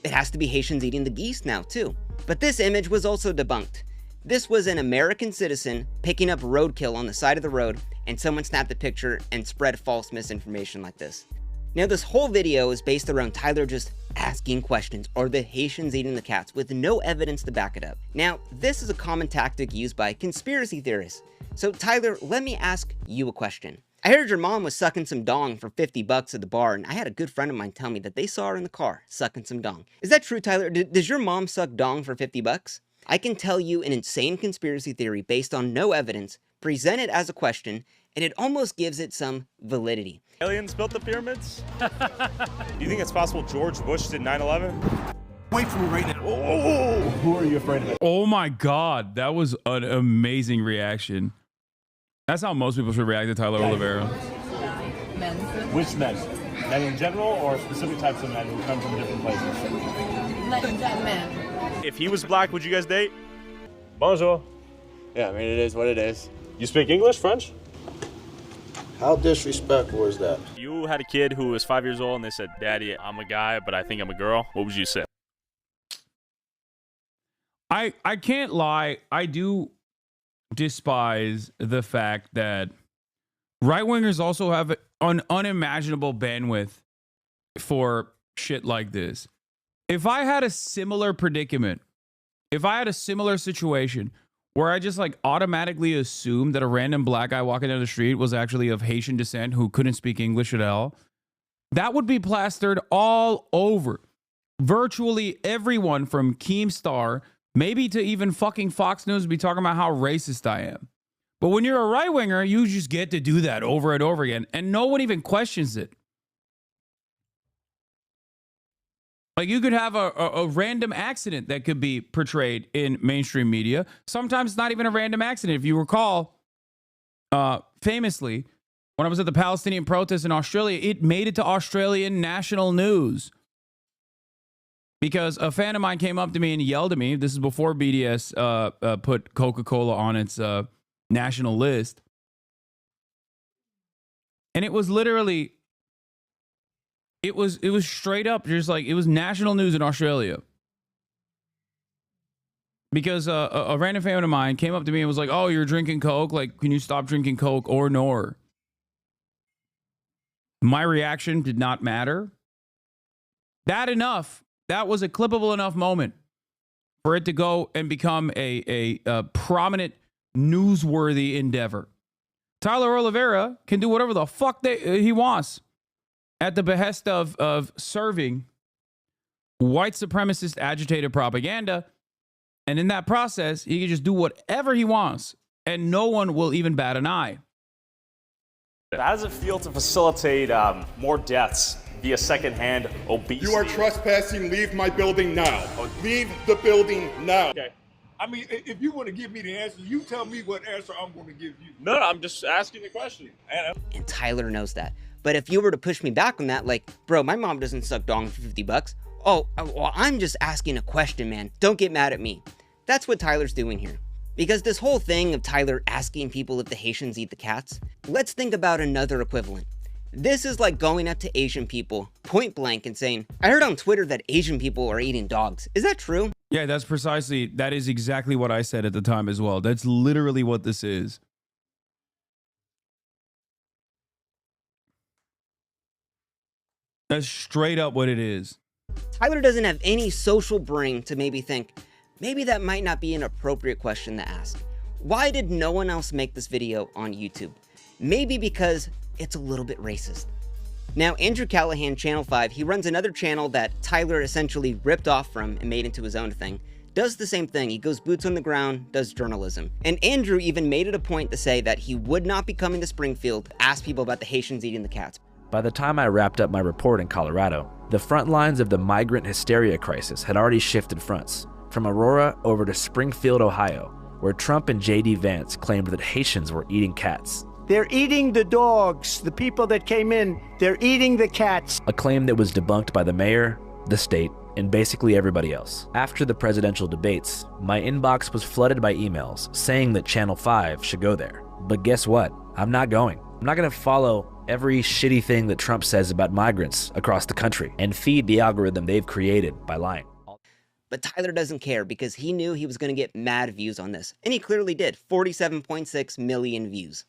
It has to be Haitians eating the geese now, too. But this image was also debunked. This was an American citizen picking up roadkill on the side of the road, and someone snapped a picture and spread false misinformation like this. Now, this whole video is based around Tyler just asking questions, or the Haitians eating the cats, with no evidence to back it up. Now, this is a common tactic used by conspiracy theorists. So Tyler, let me ask you a question. I heard your mom was sucking some dong for $50 at the bar, and I had a good friend of mine tell me that they saw her in the car sucking some dong. Is that true, Tyler? Does your mom suck dong for $50? I can tell you an insane conspiracy theory based on no evidence, present it as a question, and it almost gives it some validity. Aliens built the pyramids? Do you think it's possible George Bush did 9/11? Wait for me right now. Oh, who are you afraid of? Oh my God, that was an amazing reaction. That's how most people should react to Tyler Oliveira. Men. Which men? Men in general, or specific types of men who come from different places? Men. If he was black, would you guys date? Bonjour. Yeah, I mean, it is what it is. You speak English, French? How disrespectful is that? You had a kid who was 5 years old and they said, Daddy, I'm a guy, but I think I'm a girl. What would you say? I can't lie. I do despise the fact that right-wingers also have an unimaginable bandwidth for shit like this. If I had a similar predicament, if I had a similar situation where I just like automatically assumed that a random black guy walking down the street was actually of Haitian descent who couldn't speak English at all, that would be plastered all over. Virtually everyone from Keemstar, maybe to even fucking Fox News, would be talking about how racist I am. But when you're a right-winger, you just get to do that over and over again, and no one even questions it. Like, you could have a random accident that could be portrayed in mainstream media. Sometimes it's not even a random accident. If you recall, famously, when I was at the Palestinian protests in Australia, it made it to Australian national news. Because a fan of mine came up to me and yelled at me. This is before BDS put Coca-Cola on its national list. And it was literally... It was straight up just like, it was national news in Australia. Because a random fan of mine came up to me and was like, oh, you're drinking Coke? Like, can you stop drinking Coke or nor? My reaction did not matter. That was a clippable enough moment for it to go and become a prominent, newsworthy endeavor. Tyler Oliveira can do whatever the fuck he wants at the behest of serving white supremacist agitated propaganda. And in that process, he can just do whatever he wants, and no one will even bat an eye. How does it feel to facilitate more deaths via secondhand obesity? You are trespassing. Leave my building now. Leave the building now. Okay. I mean, if you want to give me the answer, you tell me what answer I'm going to give you. No, I'm just asking the question. And Tyler knows that. But if you were to push me back on that, like, bro, my mom doesn't suck dong for $50. Oh, well, I'm just asking a question, man. Don't get mad at me. That's what Tyler's doing here. Because this whole thing of Tyler asking people if the Haitians eat the cats, let's think about another equivalent. This is like going up to Asian people point blank and saying, I heard on Twitter that Asian people are eating dogs. Is that true? Yeah, that is exactly what I said at the time as well. That's literally what this is. That's straight up what it is. Tyler doesn't have any social brain to maybe think, maybe that might not be an appropriate question to ask. Why did no one else make this video on YouTube? Maybe because it's a little bit racist. Now, Andrew Callahan, Channel 5, he runs another channel that Tyler essentially ripped off from and made into his own thing, does the same thing. He goes boots on the ground, does journalism. And Andrew even made it a point to say that he would not be coming to Springfield to ask people about the Haitians eating the cats. By the time I wrapped up my report in Colorado, the front lines of the migrant hysteria crisis had already shifted fronts, from Aurora over to Springfield, Ohio, where Trump and J.D. Vance claimed that Haitians were eating cats. They're eating the dogs. The people that came in, they're eating the cats. A claim that was debunked by the mayor, the state, and basically everybody else. After the presidential debates, my inbox was flooded by emails saying that Channel 5 should go there. But guess what? I'm not going. I'm not going to follow every shitty thing that Trump says about migrants across the country and feed the algorithm they've created by lying. But Tyler doesn't care because he knew he was going to get mad views on this. And he clearly did. 47.6 million views.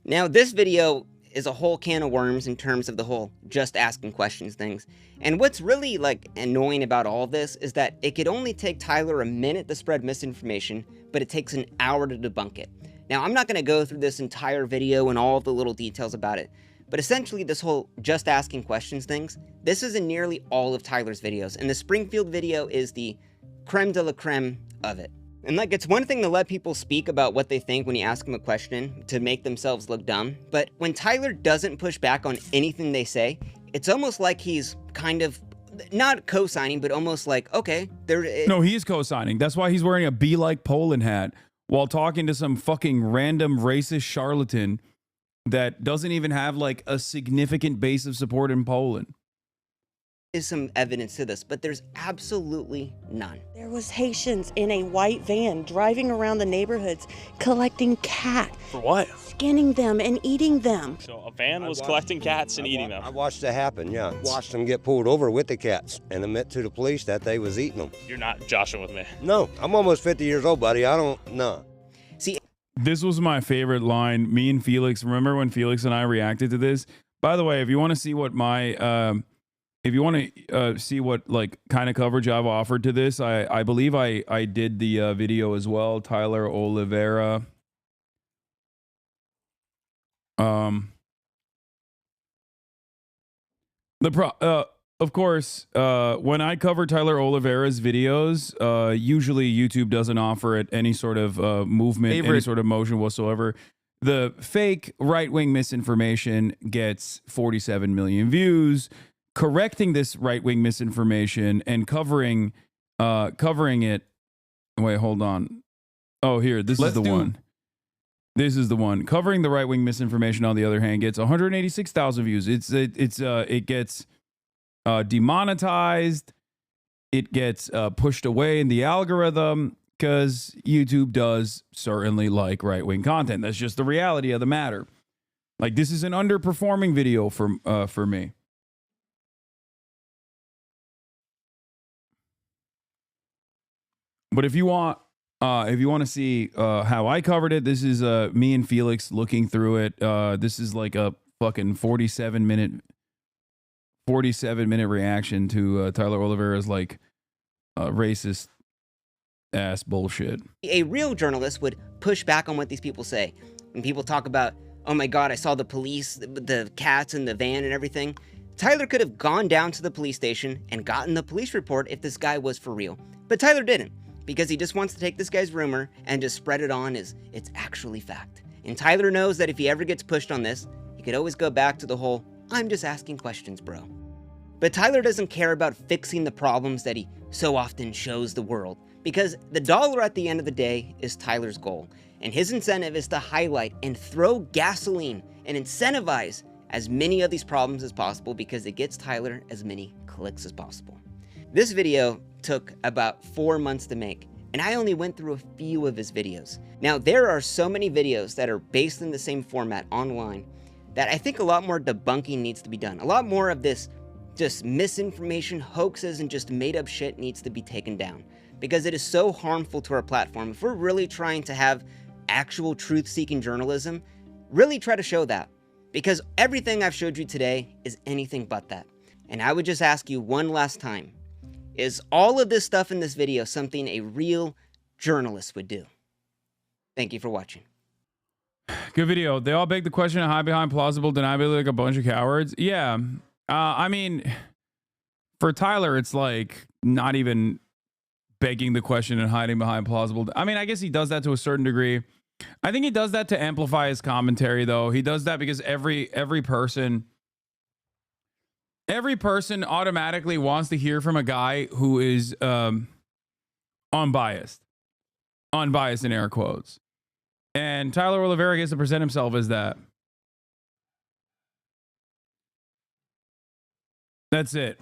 Now, this video is a whole can of worms in terms of the whole just asking questions things. And what's really annoying about all this is that it could only take Tyler a minute to spread misinformation, but it takes an hour to debunk it. Now, I'm not going to go through this entire video and all the little details about it, but essentially this whole just asking questions things, this is in nearly all of Tyler's videos, and the Springfield video is the creme de la creme of it. And it's one thing to let people speak about what they think when you ask them a question to make themselves look dumb, but when Tyler doesn't push back on anything they say, it's almost like he's kind of not co-signing, but almost like, okay, No, he is co-signing. That's why he's wearing a Be Like Poland hat while talking to some fucking random racist charlatan that doesn't even have a significant base of support in Poland. Is some evidence to this, but there's absolutely none. There was Haitians in a white van driving around the neighborhoods collecting cats. For what? Skinning them and eating them. So a van was collecting cats and eating them. I watched it happen, yeah. Watched them get pulled over with the cats and admit to the police that they was eating them. You're not joshing with me. No, I'm almost 50 years old, buddy. I don't know. See, this was my favorite line. Me and Felix, remember when Felix and I reacted to this? By the way, if you want to see what my... if you want to see what kind of coverage I've offered to this, I believe I did the video as well. Tyler Oliveira. Of course, when I cover Tyler Oliveira's videos, usually YouTube doesn't offer it any sort of movement, any sort of motion whatsoever. The fake right-wing misinformation gets 47 million views. Correcting this right-wing misinformation and covering it. Wait, hold on. Oh, here, this is the one. This is the one. Covering the right-wing misinformation, on the other hand, gets 186,000 views. It gets demonetized. It gets pushed away in the algorithm because YouTube does certainly like right-wing content. That's just the reality of the matter. This is an underperforming video for me. But if you want to see how I covered it, this is me and Felix looking through it. This is a fucking 47 minute reaction to Tyler Oliveira's racist ass bullshit. A real journalist would push back on what these people say. When people talk about, oh my God, I saw the police, the cats in the van and everything. Tyler could have gone down to the police station and gotten the police report if this guy was for real. But Tyler didn't, because he just wants to take this guy's rumor and just spread it on as it's actually fact. And Tyler knows that if he ever gets pushed on this, he could always go back to the whole, I'm just asking questions, bro. But Tyler doesn't care about fixing the problems that he so often shows the world, because the dollar at the end of the day is Tyler's goal, and his incentive is to highlight and throw gasoline and incentivize as many of these problems as possible because it gets Tyler as many clicks as possible. This video took about 4 months to make, and I only went through a few of his videos. Now, there are so many videos that are based in the same format online that I think a lot more debunking needs to be done. A lot more of this just misinformation, hoaxes, and just made up shit needs to be taken down, because it is so harmful to our platform. If we're really trying to have actual truth-seeking journalism, really try to show that, because everything I've showed you today is anything but that. And I would just ask you one last time, is all of this stuff in this video something a real journalist would do? Thank you for watching. Good video. They all beg the question of hide behind plausible deniability like a bunch of cowards. Yeah. I mean, for Tyler, it's like not even begging the question and hiding behind plausible. I mean, I guess he does that to a certain degree. I think he does that to amplify his commentary, though. He does that because every person automatically wants to hear from a guy who is unbiased in air quotes. And Tyler Oliveira gets to present himself as that. That's it.